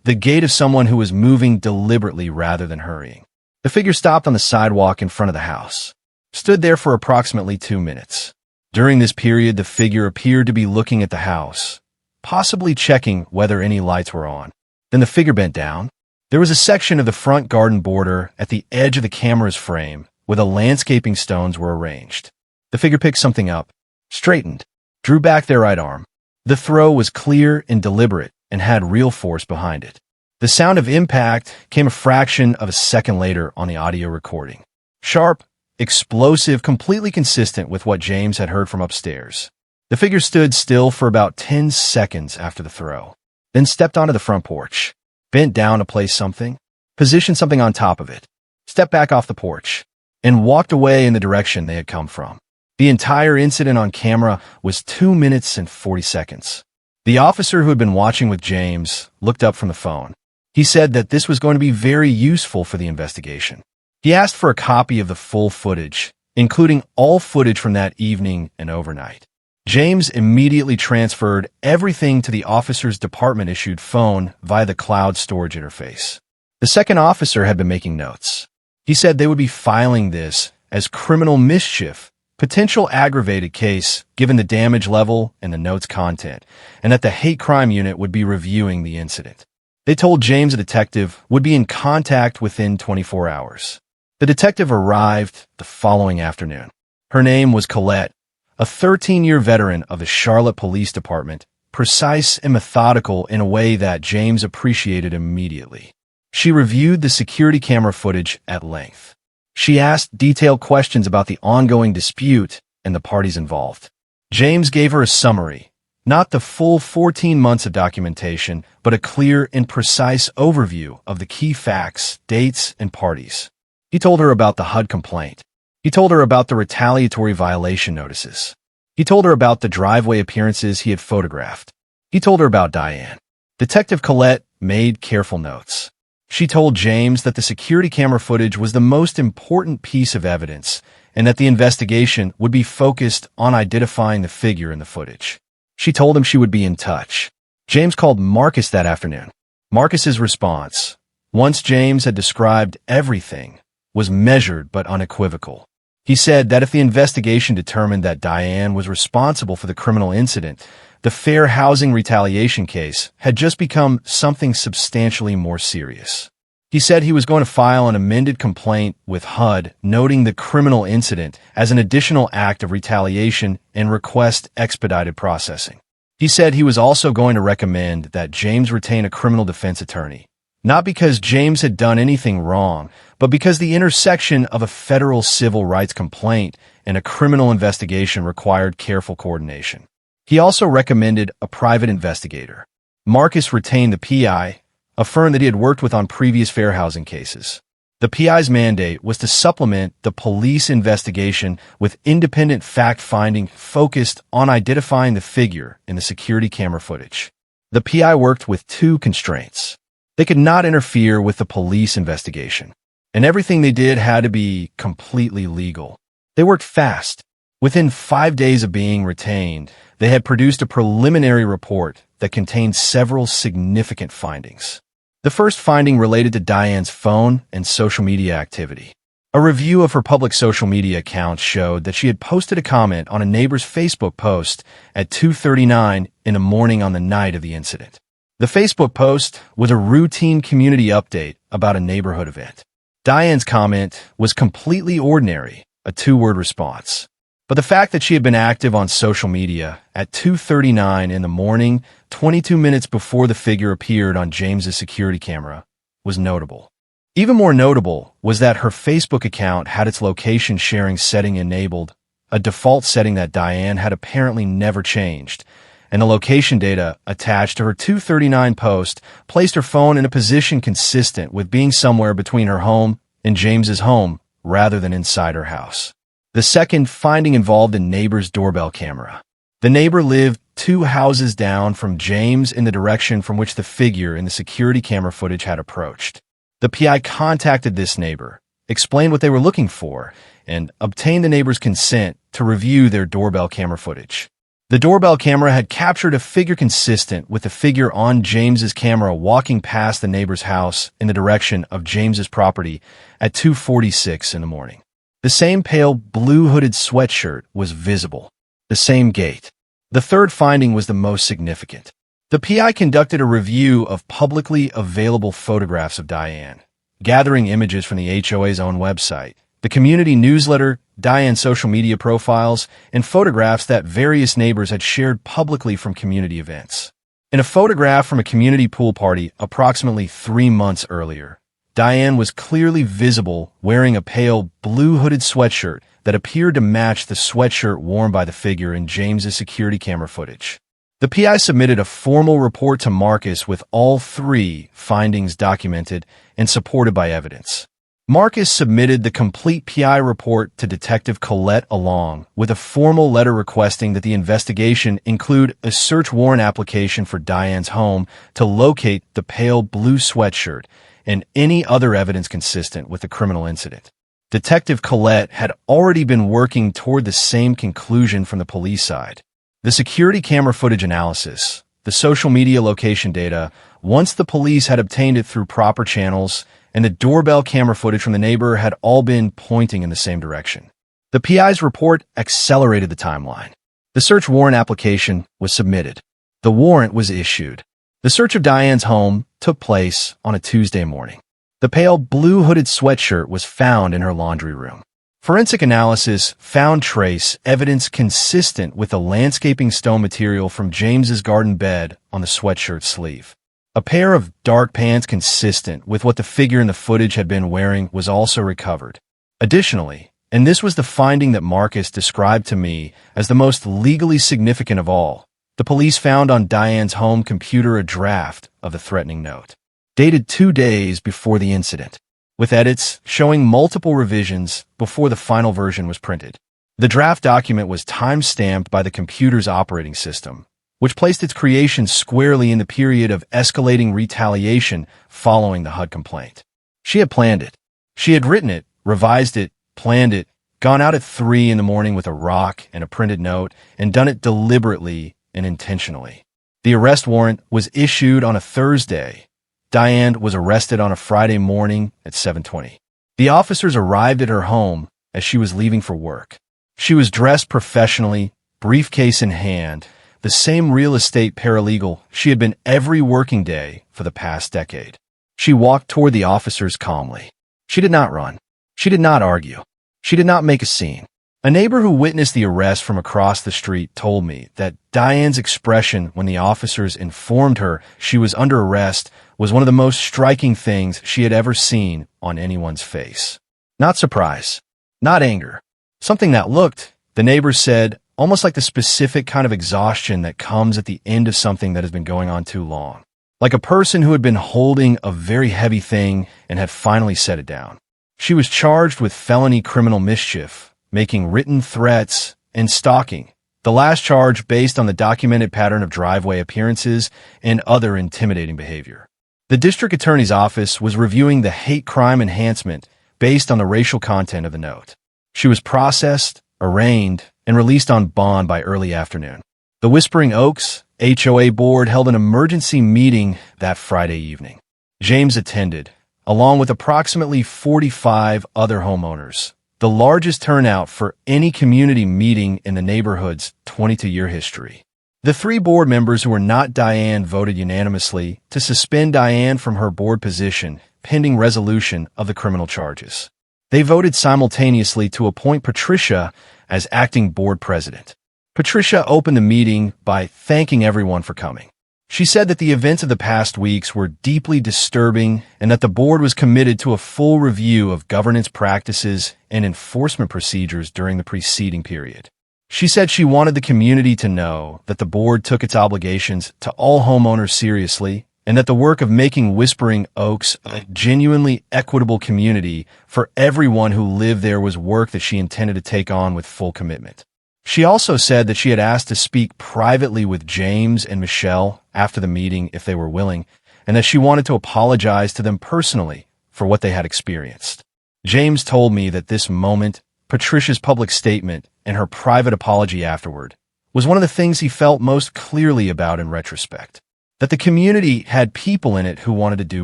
S1: the gait of someone who was moving deliberately rather than hurrying. The figure stopped on the sidewalk in front of the house, stood there for approximately 2 minutes. During this period, the figure appeared to be looking at the house, possibly checking whether any lights were on. Then the figure bent down. There was a section of the front garden border at the edge of the camera's frame where the landscaping stones were arranged. The figure picked something up, straightened, drew back their right arm. The throw was clear and deliberate and had real force behind it. The sound of impact came a fraction of a second later on the audio recording. Sharp, explosive, completely consistent with what James had heard from upstairs. The figure stood still for about 10 seconds after the throw, then stepped onto the front porch, bent down to place something, positioned something on top of it, stepped back off the porch, and walked away in the direction they had come from. The entire incident on camera was 2 minutes and 40 seconds. The officer who had been watching with James looked up from the phone. He said that this was going to be very useful for the investigation. He asked for a copy of the full footage, including all footage from that evening and overnight. James immediately transferred everything to the officer's department-issued phone via the cloud storage interface. The second officer had been making notes. He said they would be filing this as criminal mischief, potential aggravated case given the damage level and the note's content, and that the hate crime unit would be reviewing the incident. They told James a detective would be in contact within 24 hours. The detective arrived the following afternoon. Her name was Colette, a 13-year veteran of the Charlotte Police Department, precise and methodical in a way that James appreciated immediately. She reviewed the security camera footage at length. She asked detailed questions about the ongoing dispute and the parties involved. James gave her a summary, not the full 14 months of documentation, but a clear and precise overview of the key facts, dates, and parties. He told her about the HUD complaint. He told her about the retaliatory violation notices. He told her about the driveway appearances he had photographed. He told her about Diane. Detective Colette made careful notes. She told James that the security camera footage was the most important piece of evidence and that the investigation would be focused on identifying the figure in the footage. She told him she would be in touch. James called Marcus that afternoon. Marcus's response, once James had described everything, was measured but unequivocal. He said that if the investigation determined that Diane was responsible for the criminal incident, the fair housing retaliation case had just become something substantially more serious. He said he was going to file an amended complaint with HUD noting the criminal incident as an additional act of retaliation and request expedited processing. He said he was also going to recommend that James retain a criminal defense attorney, not because James had done anything wrong, but because the intersection of a federal civil rights complaint and a criminal investigation required careful coordination. He also recommended a private investigator. Marcus retained the PI, a firm that he had worked with on previous fair housing cases. The PI's mandate was to supplement the police investigation with independent fact-finding focused on identifying the figure in the security camera footage. The PI worked with two constraints. They could not interfere with the police investigation, and everything they did had to be completely legal. They worked fast. Within 5 days of being retained, they had produced a preliminary report that contained several significant findings. The first finding related to Diane's phone and social media activity. A review of her public social media accounts showed that she had posted a comment on a neighbor's Facebook post at 2:39 in the morning on the night of the incident. The Facebook post was a routine community update about a neighborhood event. Diane's comment was completely ordinary, a two-word response. But the fact that she had been active on social media at 2:39 in the morning, 22 minutes before the figure appeared on James's security camera, was notable. Even more notable was that her Facebook account had its location sharing setting enabled, a default setting that Diane had apparently never changed, and the location data attached to her 2:39 post placed her phone in a position consistent with being somewhere between her home and James's home rather than inside her house. The second finding involved a neighbor's doorbell camera. The neighbor lived 2 houses down from James in the direction from which the figure in the security camera footage had approached. The PI contacted this neighbor, explained what they were looking for, and obtained the neighbor's consent to review their doorbell camera footage. The doorbell camera had captured a figure consistent with the figure on James's camera walking past the neighbor's house in the direction of James's property at 2:46 in the morning. The same pale blue hooded sweatshirt was visible. The same gait. The third finding was the most significant. The PI conducted a review of publicly available photographs of Diane, gathering images from the HOA's own website, the community newsletter, Diane's social media profiles, and photographs that various neighbors had shared publicly from community events. In a photograph from a community pool party approximately 3 months earlier, Diane was clearly visible wearing a pale blue hooded sweatshirt that appeared to match the sweatshirt worn by the figure in James's security camera footage. The PI submitted a formal report to Marcus with all 3 findings documented and supported by evidence. Marcus submitted the complete PI report to Detective Collette along with a formal letter requesting that the investigation include a search warrant application for Diane's home to locate the pale blue sweatshirt and any other evidence consistent with the criminal incident. Detective Collette had already been working toward the same conclusion from the police side. The security camera footage analysis, the social media location data, once the police had obtained it through proper channels, and the doorbell camera footage from the neighbor had all been pointing in the same direction. The PI's report accelerated the timeline. The search warrant application was submitted. The warrant was issued. The search of Diane's home took place on a Tuesday morning. The pale blue hooded sweatshirt was found in her laundry room. Forensic analysis found trace evidence consistent with the landscaping stone material from James's garden bed on the sweatshirt sleeve. A pair of dark pants consistent with what the figure in the footage had been wearing was also recovered. Additionally, and this was the finding that Marcus described to me as the most legally significant of all, the police found on Diane's home computer a draft of the threatening note, dated 2 days before the incident, with edits showing multiple revisions before the final version was printed. The draft document was time-stamped by the computer's operating system, which placed its creation squarely in the period of escalating retaliation following the HUD complaint. She had planned it. She had written it, revised it, planned it, gone out at 3 in the morning with a rock and a printed note, and done it deliberately and intentionally. The arrest warrant was issued on a Thursday. Diane was arrested on a Friday morning at 7:20. The officers arrived at her home as she was leaving for work. She was dressed professionally, briefcase in hand, the same real estate paralegal she had been every working day for the past decade. She walked toward the officers calmly. She did not run. She did not argue. She did not make a scene. A neighbor who witnessed the arrest from across the street told me that Diane's expression when the officers informed her she was under arrest was one of the most striking things she had ever seen on anyone's face. Not surprise, not anger. Something that looked, the neighbors said, almost like the specific kind of exhaustion that comes at the end of something that has been going on too long. Like a person who had been holding a very heavy thing and had finally set it down. She was charged with felony criminal mischief, making written threats, and stalking, the last charge based on the documented pattern of driveway appearances and other intimidating behavior. The district attorney's office was reviewing the hate crime enhancement based on the racial content of the note. She was processed, arraigned, and released on bond by early afternoon. The Whispering Oaks HOA board held an emergency meeting that Friday evening. James attended, along with approximately 45 other homeowners, the largest turnout for any community meeting in the neighborhood's 22-year history. The 3 board members who were not Diane voted unanimously to suspend Diane from her board position pending resolution of the criminal charges. They voted simultaneously to appoint Patricia as acting board president. Patricia opened the meeting by thanking everyone for coming. She said that the events of the past weeks were deeply disturbing and that the board was committed to a full review of governance practices and enforcement procedures during the preceding period. She said she wanted the community to know that the board took its obligations to all homeowners seriously and that the work of making Whispering Oaks a genuinely equitable community for everyone who lived there was work that she intended to take on with full commitment. She also said that she had asked to speak privately with James and Michelle after the meeting if they were willing, and that she wanted to apologize to them personally for what they had experienced. James told me that this moment, Patricia's public statement, and her private apology afterward, was one of the things he felt most clearly about in retrospect. That the community had people in it who wanted to do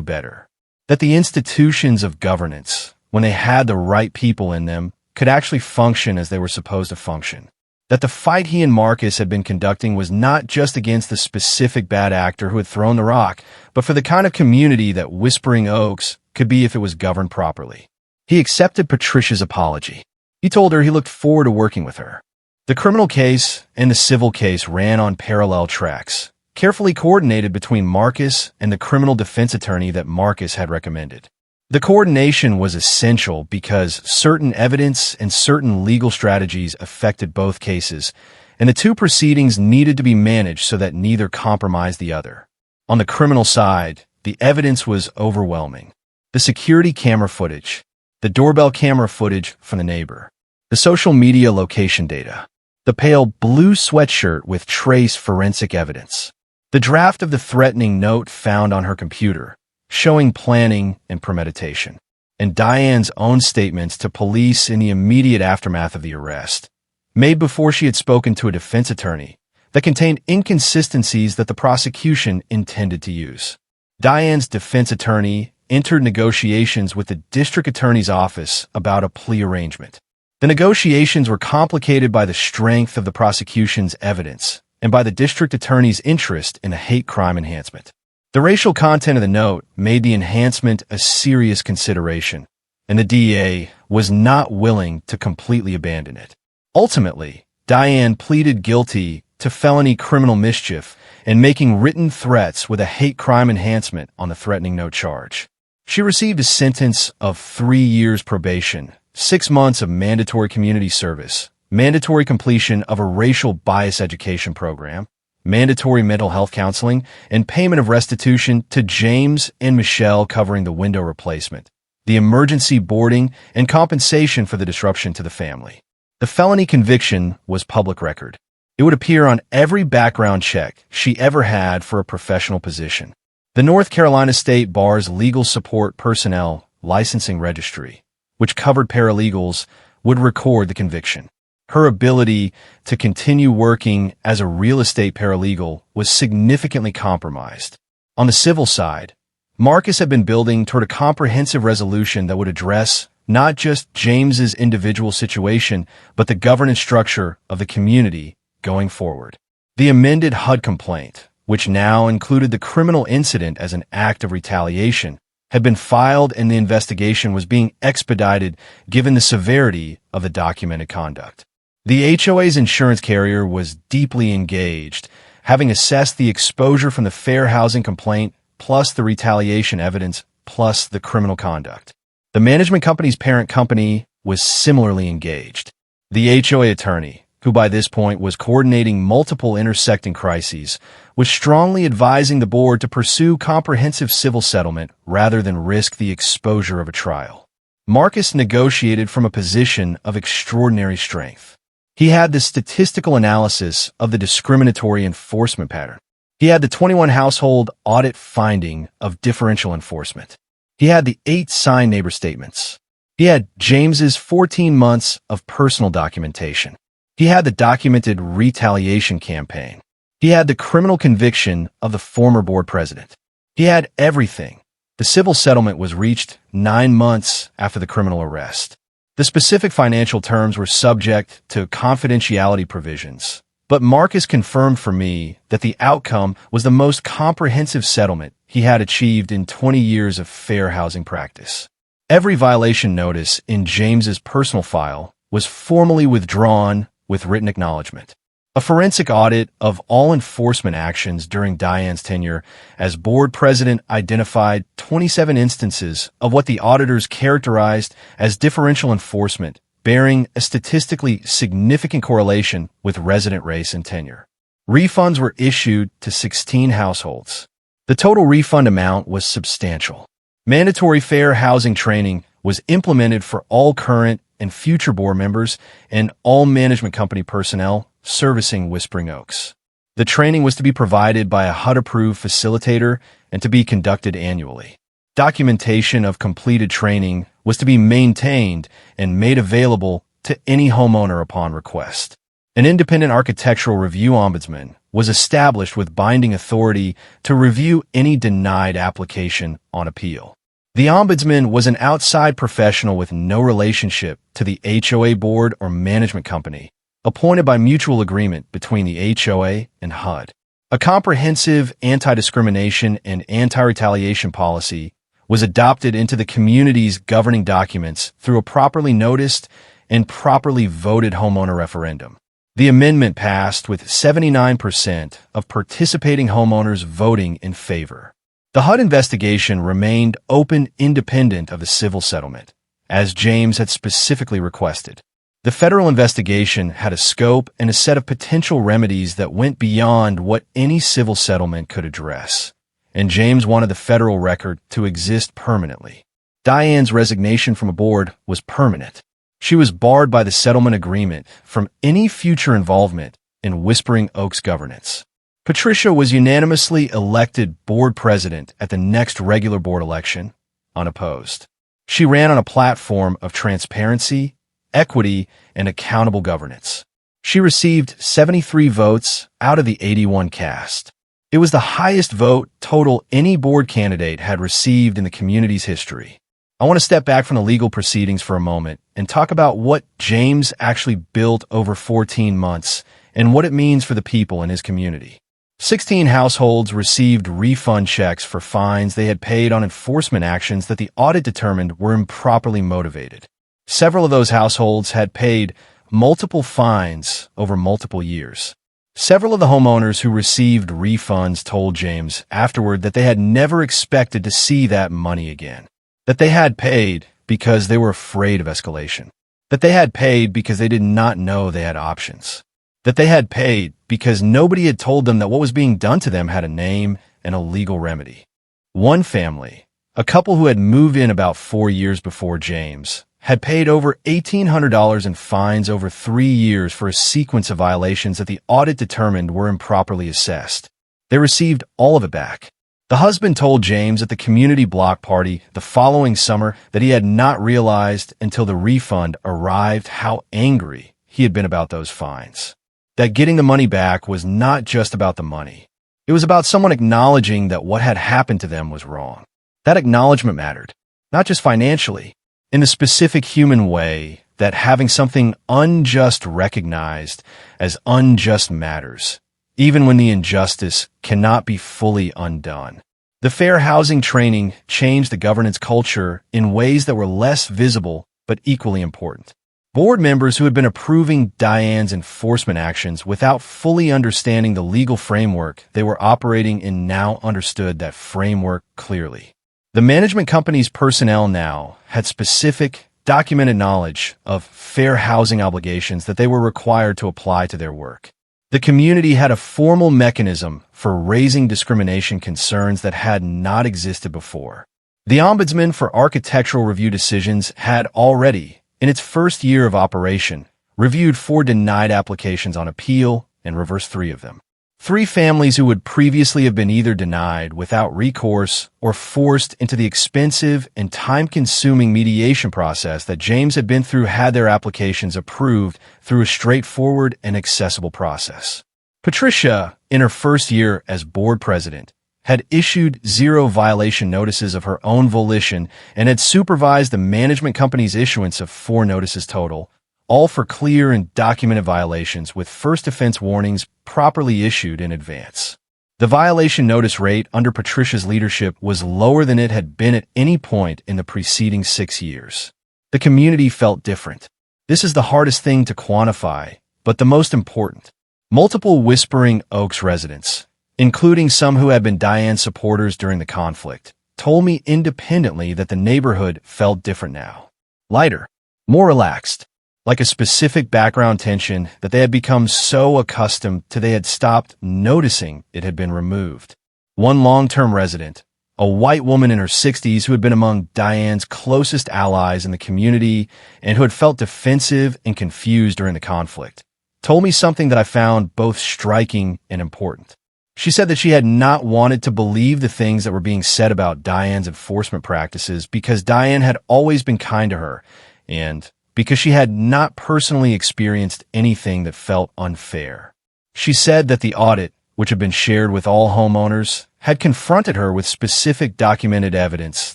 S1: better. That the institutions of governance, when they had the right people in them, could actually function as they were supposed to function. That the fight he and Marcus had been conducting was not just against the specific bad actor who had thrown the rock, but for the kind of community that Whispering Oaks could be if it was governed properly. He accepted Patricia's apology. He told her he looked forward to working with her. The criminal case and the civil case ran on parallel tracks, carefully coordinated between Marcus and the criminal defense attorney that Marcus had recommended. The coordination was essential because certain evidence and certain legal strategies affected both cases, and the two proceedings needed to be managed so that neither compromised the other. On the criminal side, the evidence was overwhelming. The security camera footage, the doorbell camera footage from the neighbor, the social media location data, the pale blue sweatshirt with trace forensic evidence, the draft of the threatening note found on her computer, showing planning and premeditation, and Diane's own statements to police in the immediate aftermath of the arrest, made before she had spoken to a defense attorney, that contained inconsistencies that the prosecution intended to use. Diane's defense attorney entered negotiations with the district attorney's office about a plea arrangement. The negotiations were complicated by the strength of the prosecution's evidence and by the district attorney's interest in a hate crime enhancement. The racial content of the note made the enhancement a serious consideration, and the DA was not willing to completely abandon it. Ultimately, Diane pleaded guilty to felony criminal mischief and making written threats with a hate crime enhancement on the threatening note charge. She received a sentence of 3 years probation, 6 months of mandatory community service, mandatory completion of a racial bias education program, mandatory mental health counseling, and payment of restitution to James and Michelle covering the window replacement, the emergency boarding, and compensation for the disruption to the family. The felony conviction was public record. It would appear on every background check she ever had for a professional position. The North Carolina State Bar's Legal Support Personnel Licensing Registry, which covered paralegals, would record the conviction. Her ability to continue working as a real estate paralegal was significantly compromised. On the civil side, Marcus had been building toward a comprehensive resolution that would address not just James's individual situation, but the governance structure of the community going forward. The amended HUD complaint, which now included the criminal incident as an act of retaliation, had been filed and the investigation was being expedited given the severity of the documented conduct. The HOA's insurance carrier was deeply engaged, having assessed the exposure from the fair housing complaint plus the retaliation evidence plus the criminal conduct. The management company's parent company was similarly engaged. The HOA attorney, who by this point was coordinating multiple intersecting crises, was strongly advising the board to pursue comprehensive civil settlement rather than risk the exposure of a trial. Marcus negotiated from a position of extraordinary strength. He had the statistical analysis of the discriminatory enforcement pattern. He had the 21 household audit finding of differential enforcement. He had the 8 signed neighbor statements. He had James's 14 months of personal documentation. He had the documented retaliation campaign. He had the criminal conviction of the former board president. He had everything. The civil settlement was reached 9 months after the criminal arrest. The specific financial terms were subject to confidentiality provisions, but Marcus confirmed for me that the outcome was the most comprehensive settlement he had achieved in 20 years of fair housing practice. Every violation notice in James's personal file was formally withdrawn with written acknowledgement. A forensic audit of all enforcement actions during Diane's tenure as board president identified 27 instances of what the auditors characterized as differential enforcement, bearing a statistically significant correlation with resident race and tenure. Refunds were issued to 16 households. The total refund amount was substantial. Mandatory fair housing training was implemented for all current and future board members and all management company personnel servicing Whispering Oaks. The training was to be provided by a HUD-approved facilitator and to be conducted annually. Documentation of completed training was to be maintained and made available to any homeowner upon request. An independent architectural review ombudsman was established with binding authority to review any denied application on appeal. The ombudsman was an outside professional with no relationship to the HOA board or management company, appointed by mutual agreement between the HOA and HUD. A comprehensive anti-discrimination and anti-retaliation policy was adopted into the community's governing documents through a properly noticed and properly voted homeowner referendum. The amendment passed with 79% of participating homeowners voting in favor. The HUD investigation remained open independent of the civil settlement, as James had specifically requested. The federal investigation had a scope and a set of potential remedies that went beyond what any civil settlement could address, and James wanted the federal record to exist permanently. Diane's resignation from a board was permanent. She was barred by the settlement agreement from any future involvement in Whispering Oaks governance. Patricia was unanimously elected board president at the next regular board election, unopposed. She ran on a platform of transparency, equity, and accountable governance. She received 73 votes out of the 81 cast. It was the highest vote total any board candidate had received in the community's history. I want to step back from the legal proceedings for a moment and talk about what James actually built over 14 months and what it means for the people in his community. 16 households received refund checks for fines they had paid on enforcement actions that the audit determined were improperly motivated. Several of those households had paid multiple fines over multiple years. Several of the homeowners who received refunds told James afterward that they had never expected to see that money again. That they had paid because they were afraid of escalation. That they had paid because they did not know they had options. That they had paid because nobody had told them that what was being done to them had a name and a legal remedy. One family, a couple who had moved in about 4 years before James, had paid over $1,800 in fines over 3 years for a sequence of violations that the audit determined were improperly assessed. They received all of it back. The husband told James at the community block party the following summer that he had not realized until the refund arrived how angry he had been about those fines. That getting the money back was not just about the money. It was about someone acknowledging that what had happened to them was wrong. That acknowledgement mattered, not just financially, in the specific human way that having something unjust recognized as unjust matters, even when the injustice cannot be fully undone. The fair housing training changed the governance culture in ways that were less visible but equally important. Board members who had been approving Diane's enforcement actions without fully understanding the legal framework they were operating in now understood that framework clearly. The management company's personnel now had specific, documented knowledge of fair housing obligations that they were required to apply to their work. The community had a formal mechanism for raising discrimination concerns that had not existed before. The Ombudsman for Architectural Review Decisions had already, in its first year of operation, reviewed 4 denied applications on appeal and reversed 3 of them. 3 families who would previously have been either denied without recourse or forced into the expensive and time-consuming mediation process that James had been through had their applications approved through a straightforward and accessible process. Patricia, in her first year as board president, had issued 0 violation notices of her own volition and had supervised the management company's issuance of 4 notices total, all for clear and documented violations with first offense warnings properly issued in advance. The violation notice rate under Patricia's leadership was lower than it had been at any point in the preceding 6 years. The community felt different. This is the hardest thing to quantify, but the most important. Multiple Whispering Oaks residents, including some who had been Diane supporters during the conflict, told me independently that the neighborhood felt different now. Lighter, more relaxed, like a specific background tension that they had become so accustomed to they had stopped noticing it had been removed. One long-term resident, a white woman in her 60s who had been among Diane's closest allies in the community and who had felt defensive and confused during the conflict, told me something that I found both striking and important. She said that she had not wanted to believe the things that were being said about Diane's enforcement practices because Diane had always been kind to her and because she had not personally experienced anything that felt unfair. She said that the audit, which had been shared with all homeowners, had confronted her with specific documented evidence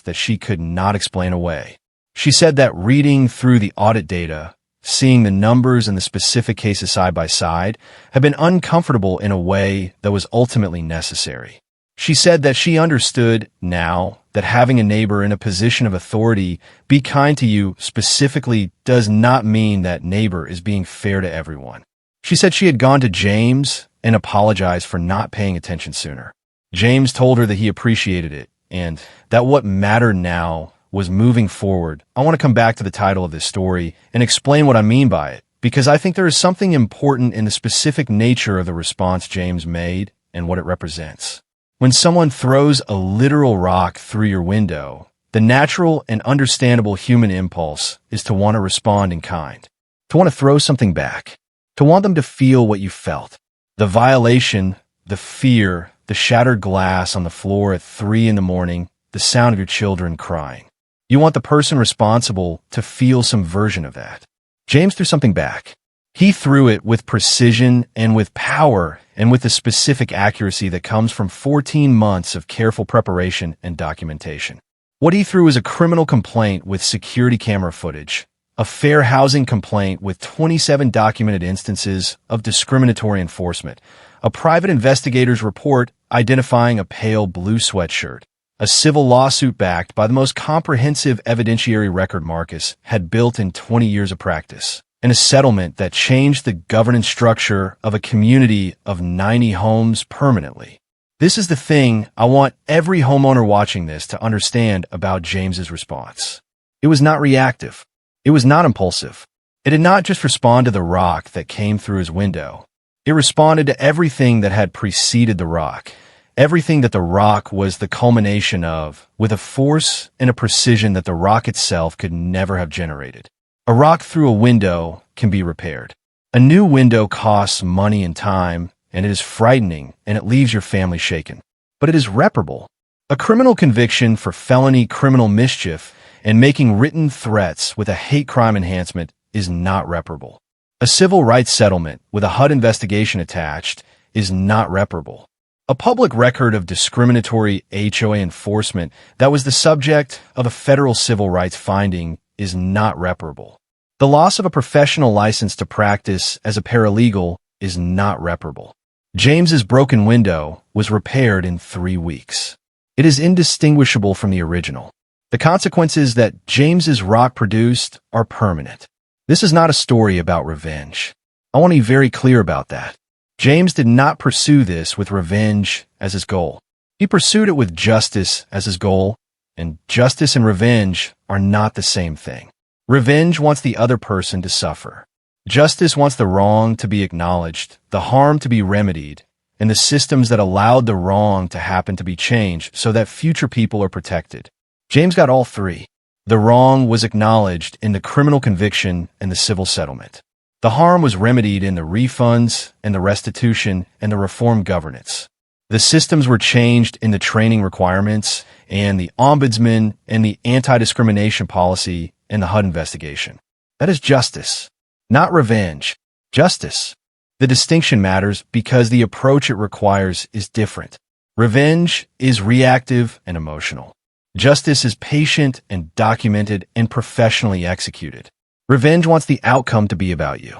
S1: that she could not explain away. She said that reading through the audit data, seeing the numbers and the specific cases side by side, had been uncomfortable in a way that was ultimately necessary. She said that she understood now that having a neighbor in a position of authority be kind to you specifically does not mean that neighbor is being fair to everyone. She said she had gone to James and apologized for not paying attention sooner. James told her that he appreciated it and that what mattered now was moving forward. I want to come back to the title of this story and explain what I mean by it, because I think there is something important in the specific nature of the response James made and what it represents. When someone throws a literal rock through your window, the natural and understandable human impulse is to want to respond in kind, to want to throw something back, to want them to feel what you felt. The violation, the fear, the shattered glass on the floor at 3 a.m, the sound of your children crying. You want the person responsible to feel some version of that. James threw something back. He threw it with precision and with power and with the specific accuracy that comes from 14 months of careful preparation and documentation. What he threw was a criminal complaint with security camera footage, a fair housing complaint with 27 documented instances of discriminatory enforcement, a private investigator's report identifying a pale blue sweatshirt, a civil lawsuit backed by the most comprehensive evidentiary record Marcus had built in 20 years of practice, and a settlement that changed the governance structure of a community of 90 homes permanently. This is the thing I want every homeowner watching this to understand about James's response. It was not reactive. It was not impulsive. It did not just respond to the rock that came through his window. It responded to everything that had preceded the rock, everything that the rock was the culmination of, with a force and a precision that the rock itself could never have generated. A rock through a window can be repaired. A new window costs money and time, and it is frightening, and it leaves your family shaken. But it is reparable. A criminal conviction for felony criminal mischief and making written threats with a hate crime enhancement is not reparable. A civil rights settlement with a HUD investigation attached is not reparable. A public record of discriminatory HOA enforcement that was the subject of a federal civil rights finding is not reparable. The loss of a professional license to practice as a paralegal is not reparable. James's broken window was repaired in 3 weeks. It is indistinguishable from the original. The consequences that James's rock produced are permanent. This is not a story about revenge. I want to be very clear about that. James did not pursue this with revenge as his goal. He pursued it with justice as his goal, and justice and revenge are not the same thing. Revenge wants the other person to suffer. Justice wants the wrong to be acknowledged, the harm to be remedied, and the systems that allowed the wrong to happen to be changed so that future people are protected. James got all three. The wrong was acknowledged in the criminal conviction and the civil settlement. The harm was remedied in the refunds and the restitution and the reform governance. The systems were changed in the training requirements and the ombudsman and the anti-discrimination policy and the HUD investigation. That is justice, not revenge. Justice. The distinction matters because the approach it requires is different. Revenge is reactive and emotional. Justice is patient and documented and professionally executed. Revenge wants the outcome to be about you.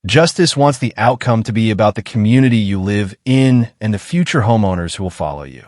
S1: Justice wants the outcome to be about the community you live in and the future homeowners who will follow you.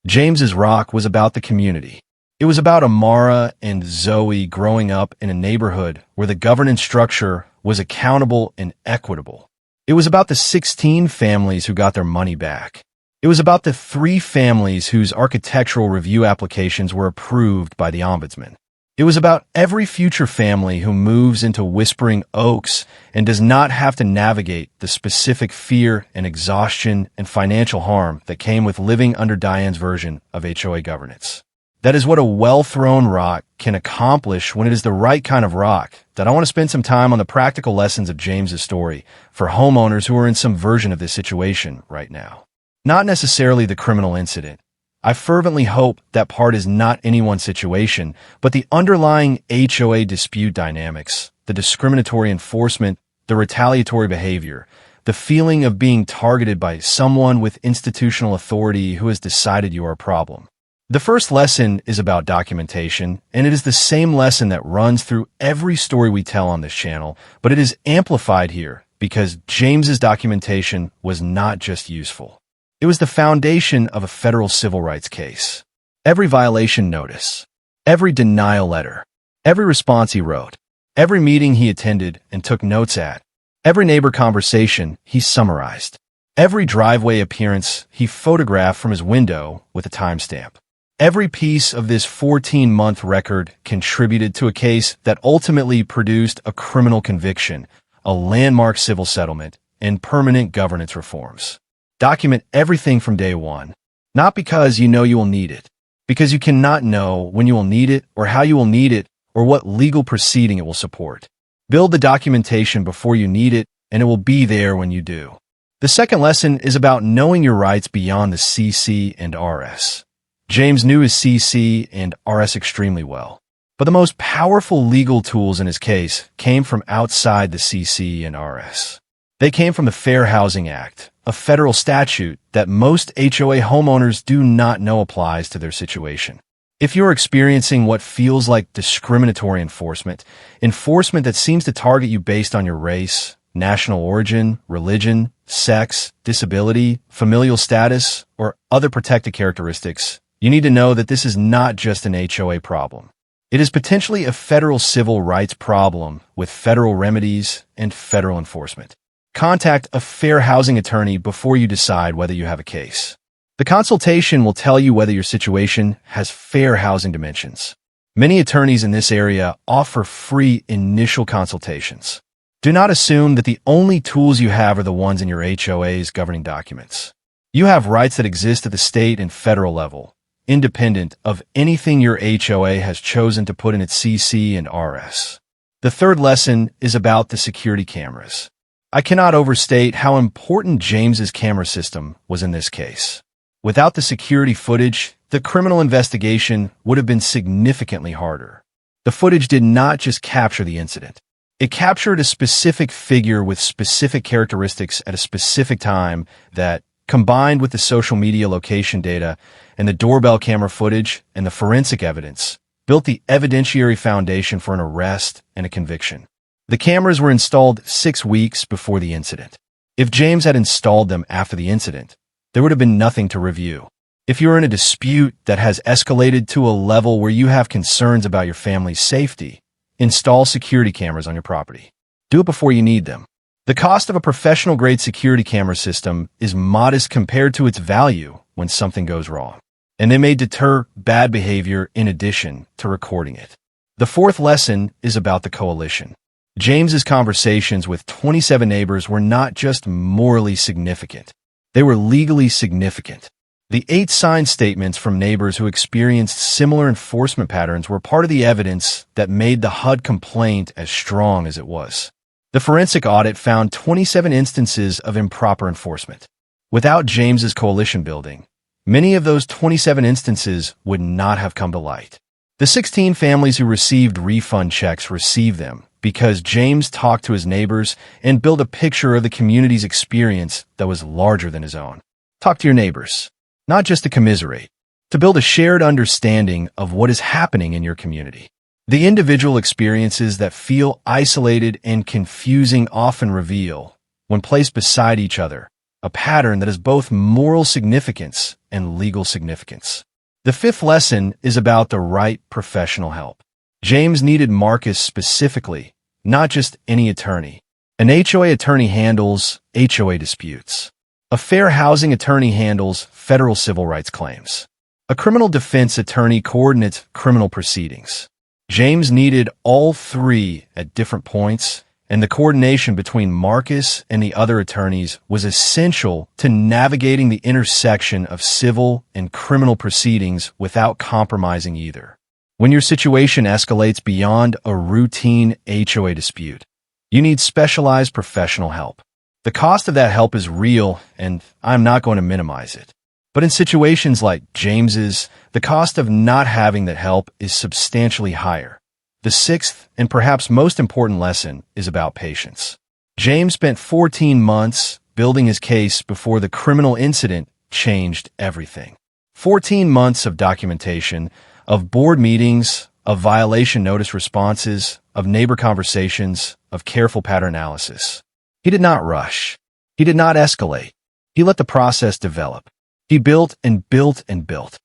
S1: James's rock was about the community. It was about Amara and Zoe growing up in a neighborhood where the governance structure was accountable and equitable. It was about the 16 families who got their money back. It was about the 3 families whose architectural review applications were approved by the ombudsman. It was about every future family who moves into Whispering Oaks and does not have to navigate the specific fear and exhaustion and financial harm that came with living under Diane's version of HOA governance. That is what a well-thrown rock can accomplish when it is the right kind of rock. That I want to spend some time on the practical lessons of James's story for homeowners who are in some version of this situation right now. Not necessarily the criminal incident. I fervently hope that part is not anyone's situation, but the underlying HOA dispute dynamics, the discriminatory enforcement, the retaliatory behavior, the feeling of being targeted by someone with institutional authority who has decided you are a problem. The first lesson is about documentation, and it is the same lesson that runs through every story we tell on this channel, but it is amplified here because James's documentation was not just useful. It was the foundation of a federal civil rights case. Every violation notice, every denial letter, every response he wrote, every meeting he attended and took notes at, Every neighbor conversation he summarized. Every driveway appearance he photographed from his window with a timestamp. Every piece of this 14-month record contributed to a case that ultimately produced a criminal conviction, a landmark civil settlement, and permanent governance reforms. Document everything from day one, not because you know you will need it, because you cannot know when you will need it or how you will need it or what legal proceeding it will support. Build the documentation before you need it, and it will be there when you do. The second lesson is about knowing your rights beyond the CC and RS. James knew his CC and RS extremely well, but the most powerful legal tools in his case came from outside the CC and RS. They came from the Fair Housing Act, a federal statute that most HOA homeowners do not know applies to their situation. If you're experiencing what feels like discriminatory enforcement that seems to target you based on your race, national origin, religion, sex, disability, familial status, or other protected characteristics, you need to know that this is not just an HOA problem. It is potentially a federal civil rights problem with federal remedies and federal enforcement. Contact a fair housing attorney before you decide whether you have a case. The consultation will tell you whether your situation has fair housing dimensions. Many attorneys in this area offer free initial consultations. Do not assume that the only tools you have are the ones in your HOA's governing documents. You have rights that exist at the state and federal level, independent of anything your HOA has chosen to put in its CC and RS. The third lesson is about the security cameras. I cannot overstate how important James's camera system was in this case. Without the security footage, the criminal investigation would have been significantly harder. The footage did not just capture the incident. It captured a specific figure with specific characteristics at a specific time that, combined with the social media location data and the doorbell camera footage and the forensic evidence, built the evidentiary foundation for an arrest and a conviction. The cameras were installed 6 weeks before the incident. If James had installed them after the incident, there would have been nothing to review. If you're in a dispute that has escalated to a level where you have concerns about your family's safety, install security cameras on your property. Do it before you need them. The cost of a professional-grade security camera system is modest compared to its value when something goes wrong, and they may deter bad behavior in addition to recording it. The fourth lesson is about the coalition. James's conversations with 27 neighbors were not just morally significant. They were legally significant. The 8 signed statements from neighbors who experienced similar enforcement patterns were part of the evidence that made the HUD complaint as strong as it was. The forensic audit found 27 instances of improper enforcement. Without James's coalition building, many of those 27 instances would not have come to light. The 16 families who received refund checks received them because James talked to his neighbors and built a picture of the community's experience that was larger than his own. Talk to your neighbors, not just to commiserate, to build a shared understanding of what is happening in your community. The individual experiences that feel isolated and confusing often reveal, when placed beside each other, a pattern that has both moral significance and legal significance. The fifth lesson is about the right professional help. James needed Marcus specifically, not just any attorney. An HOA attorney handles HOA disputes. A fair housing attorney handles federal civil rights claims. A criminal defense attorney coordinates criminal proceedings. James needed all three at different points, and the coordination between Marcus and the other attorneys was essential to navigating the intersection of civil and criminal proceedings without compromising either. When your situation escalates beyond a routine HOA dispute, you need specialized professional help. The cost of that help is real, and I'm not going to minimize it. But in situations like James's, the cost of not having that help is substantially higher. The sixth and perhaps most important lesson is about patience. James spent 14 months building his case before the criminal incident changed everything. 14 months of documentation, of board meetings, of violation notice responses, of neighbor conversations, of careful pattern analysis. He did not rush. He did not escalate. He let the process develop. He built and built and built.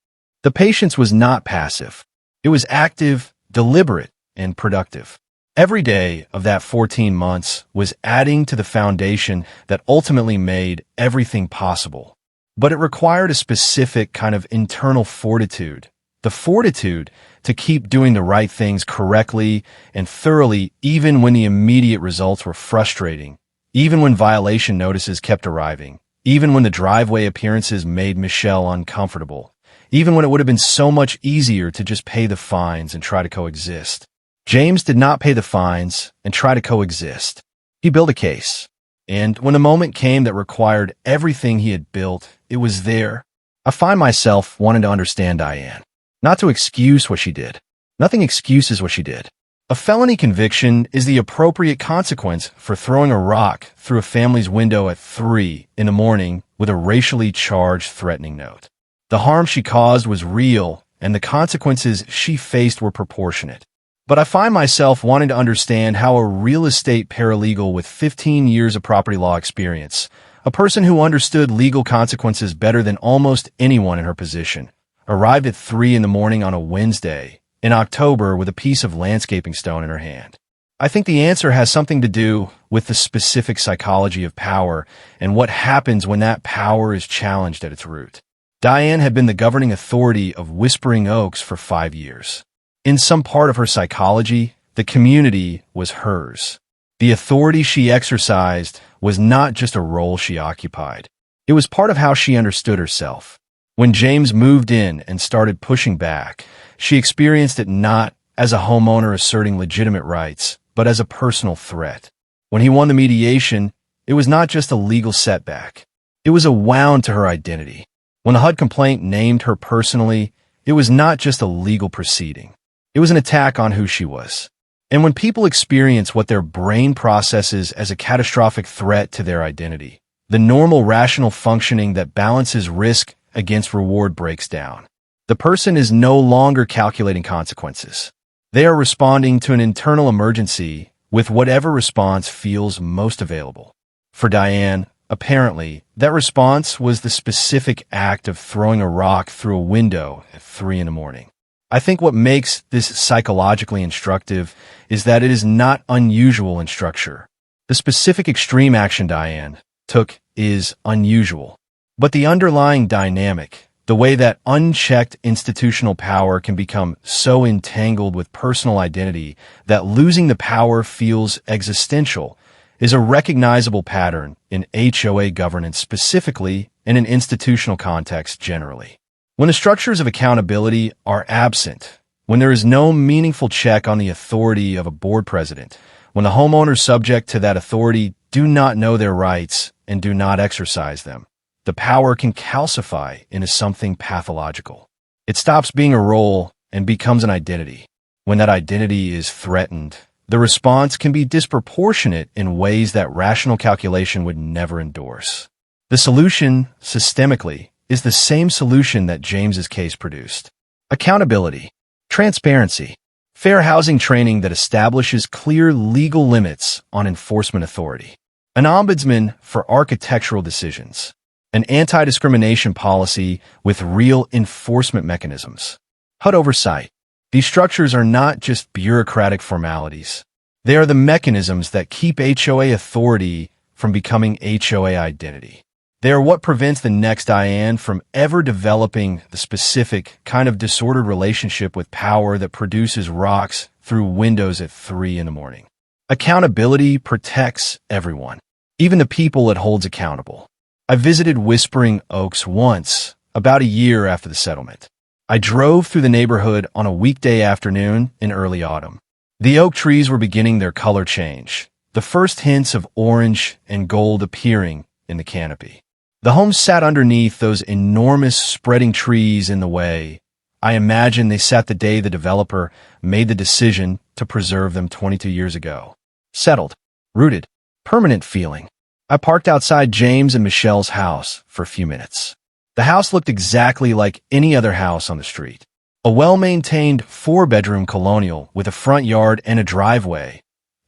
S1: The patience was not passive. It was active, deliberate, and productive. Every day of that 14 months was adding to the foundation that ultimately made everything possible. But it required a specific kind of internal fortitude. The fortitude to keep doing the right things correctly and thoroughly even when the immediate results were frustrating, even when violation notices kept arriving, even when the driveway appearances made Michelle uncomfortable, even when it would have been so much easier to just pay the fines and try to coexist. James did not pay the fines and try to coexist. He built a case. And when the moment came that required everything he had built, it was there. I find myself wanting to understand Diane. Not to excuse what she did. Nothing excuses what she did. A felony conviction is the appropriate consequence for throwing a rock through a family's window at 3 in the morning with a racially charged threatening note. The harm she caused was real, and the consequences she faced were proportionate. But I find myself wanting to understand how a real estate paralegal with 15 years of property law experience, a person who understood legal consequences better than almost anyone in her position, arrived at 3 in the morning on a Wednesday in October with a piece of landscaping stone in her hand. I think the answer has something to do with the specific psychology of power and what happens when that power is challenged at its root. Diane had been the governing authority of Whispering Oaks for 5 years. In some part of her psychology, the community was hers. The authority she exercised was not just a role she occupied. It was part of how she understood herself. When James moved in and started pushing back, she experienced it not as a homeowner asserting legitimate rights, but as a personal threat. When he won the mediation, it was not just a legal setback. It was a wound to her identity. When the HUD complaint named her personally, it was not just a legal proceeding. It was an attack on who she was. And when people experience what their brain processes as a catastrophic threat to their identity, the normal rational functioning that balances risk against reward breaks down. The person is no longer calculating consequences. They are responding to an internal emergency with whatever response feels most available. For Diane, apparently, that response was the specific act of throwing a rock through a window at 3 in the morning. I think what makes this psychologically instructive is that it is not unusual in structure. The specific extreme action Diane took is unusual. But the underlying dynamic, the way that unchecked institutional power can become so entangled with personal identity that losing the power feels existential, is a recognizable pattern in HOA governance specifically and in institutional context generally. When the structures of accountability are absent, when there is no meaningful check on the authority of a board president, when the homeowners subject to that authority do not know their rights and do not exercise them, the power can calcify into something pathological. It stops being a role and becomes an identity. When that identity is threatened, the response can be disproportionate in ways that rational calculation would never endorse. The solution, systemically, is the same solution that James's case produced. Accountability, transparency, fair housing training that establishes clear legal limits on enforcement authority, an ombudsman for architectural decisions, an anti-discrimination policy with real enforcement mechanisms, HUD oversight. These structures are not just bureaucratic formalities. They are the mechanisms that keep HOA authority from becoming HOA identity. They are what prevents the next Diane from ever developing the specific kind of disordered relationship with power that produces rocks through windows at 3 in the morning. Accountability protects everyone, even the people it holds accountable. I visited Whispering Oaks once, about a year after the settlement. I drove through the neighborhood on a weekday afternoon in early autumn. The oak trees were beginning their color change, the first hints of orange and gold appearing in the canopy. The homes sat underneath those enormous spreading trees in the way. I imagine they sat the day the developer made the decision to preserve them 22 years ago. Settled, rooted, permanent feeling. I parked outside James and Michelle's house for a few minutes. The house looked exactly like any other house on the street. A well-maintained 4-bedroom colonial with a front yard and a driveway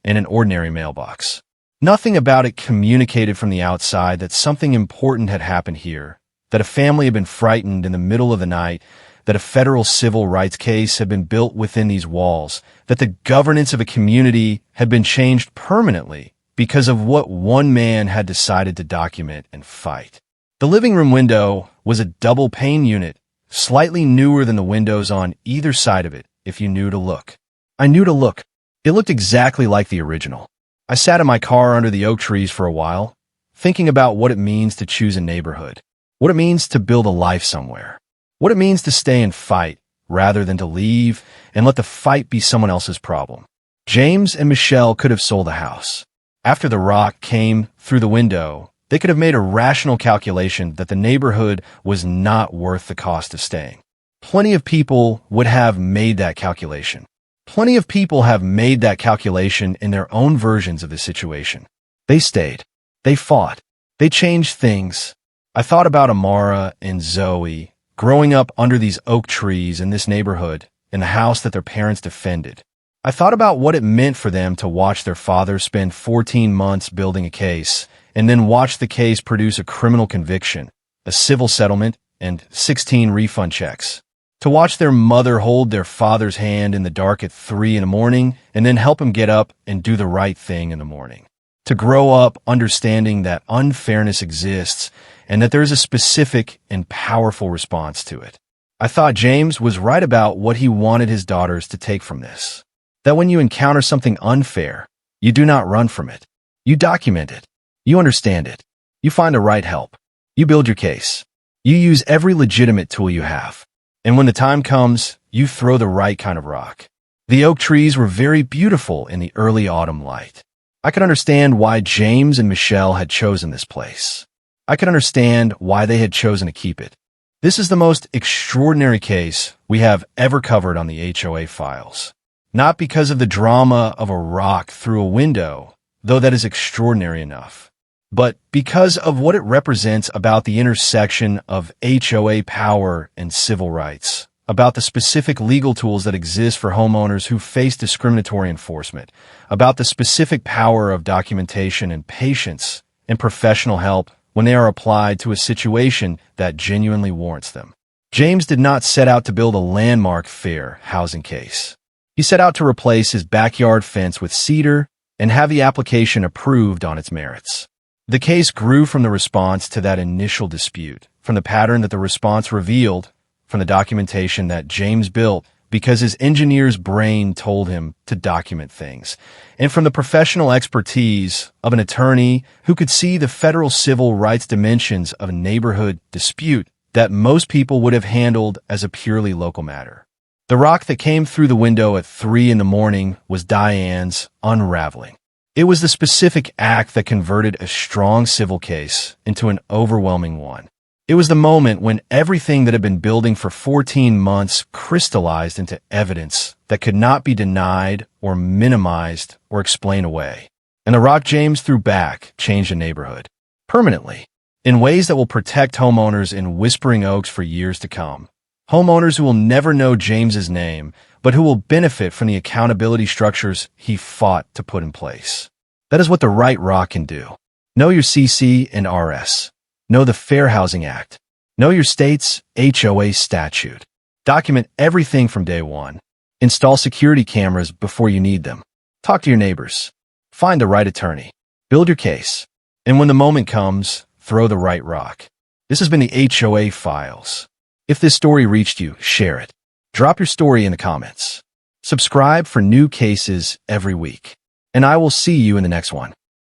S1: and an ordinary mailbox. Nothing about it communicated from the outside that something important had happened here, that a family had been frightened in the middle of the night, that a federal civil rights case had been built within these walls, that the governance of a community had been changed permanently because of what one man had decided to document and fight. The living room window was a double-pane unit, slightly newer than the windows on either side of it, if you knew to look. I knew to look. It looked exactly like the original. I sat in my car under the oak trees for a while, thinking about what it means to choose a neighborhood, what it means to build a life somewhere, what it means to stay and fight rather than to leave and let the fight be someone else's problem. James and Michelle could have sold the house. After the rock came through the window, they could have made a rational calculation that the neighborhood was not worth the cost of staying. Plenty of people would have made that calculation. Plenty of people have made that calculation in their own versions of the situation. They stayed. They fought. They changed things. I thought about Amara and Zoe growing up under these oak trees in this neighborhood, in the house that their parents defended. I thought about what it meant for them to watch their father spend 14 months building a case and then watch the case produce a criminal conviction, a civil settlement, and 16 refund checks. To watch their mother hold their father's hand in the dark at 3 in the morning and then help him get up and do the right thing in the morning. To grow up understanding that unfairness exists and that there is a specific and powerful response to it. I thought James was right about what he wanted his daughters to take from this. That when you encounter something unfair, you do not run from it. You document it. You understand it. You find the right help. You build your case. You use every legitimate tool you have. And when the time comes, you throw the right kind of rock. The oak trees were very beautiful in the early autumn light. I could understand why James and Michelle had chosen this place. I could understand why they had chosen to keep it. This is the most extraordinary case we have ever covered on the HOA files. Not because of the drama of a rock through a window, though that is extraordinary enough, but because of what it represents about the intersection of HOA power and civil rights, about the specific legal tools that exist for homeowners who face discriminatory enforcement, about the specific power of documentation and patience and professional help when they are applied to a situation that genuinely warrants them. James did not set out to build a landmark fair housing case. He set out to replace his backyard fence with cedar and have the application approved on its merits. The case grew from the response to that initial dispute, from the pattern that the response revealed, from the documentation that James built because his engineer's brain told him to document things, and from the professional expertise of an attorney who could see the federal civil rights dimensions of a neighborhood dispute that most people would have handled as a purely local matter. The rock that came through the window at 3 in the morning was Diane's unraveling. It was the specific act that converted a strong civil case into an overwhelming one. It was the moment when everything that had been building for 14 months crystallized into evidence that could not be denied or minimized or explained away. And the rock James threw back changed the neighborhood permanently in ways that will protect homeowners in Whispering Oaks for years to come. Homeowners who will never know James's name, but who will benefit from the accountability structures he fought to put in place. That is what the right rock can do. Know your CC and RS. Know the Fair Housing Act. Know your state's HOA statute. Document everything from day one. Install security cameras before you need them. Talk to your neighbors. Find the right attorney. Build your case. And when the moment comes, throw the right rock. This has been the HOA Files. If this story reached you, share it. Drop your story in the comments. Subscribe for new cases every week. And I will see you in the next one.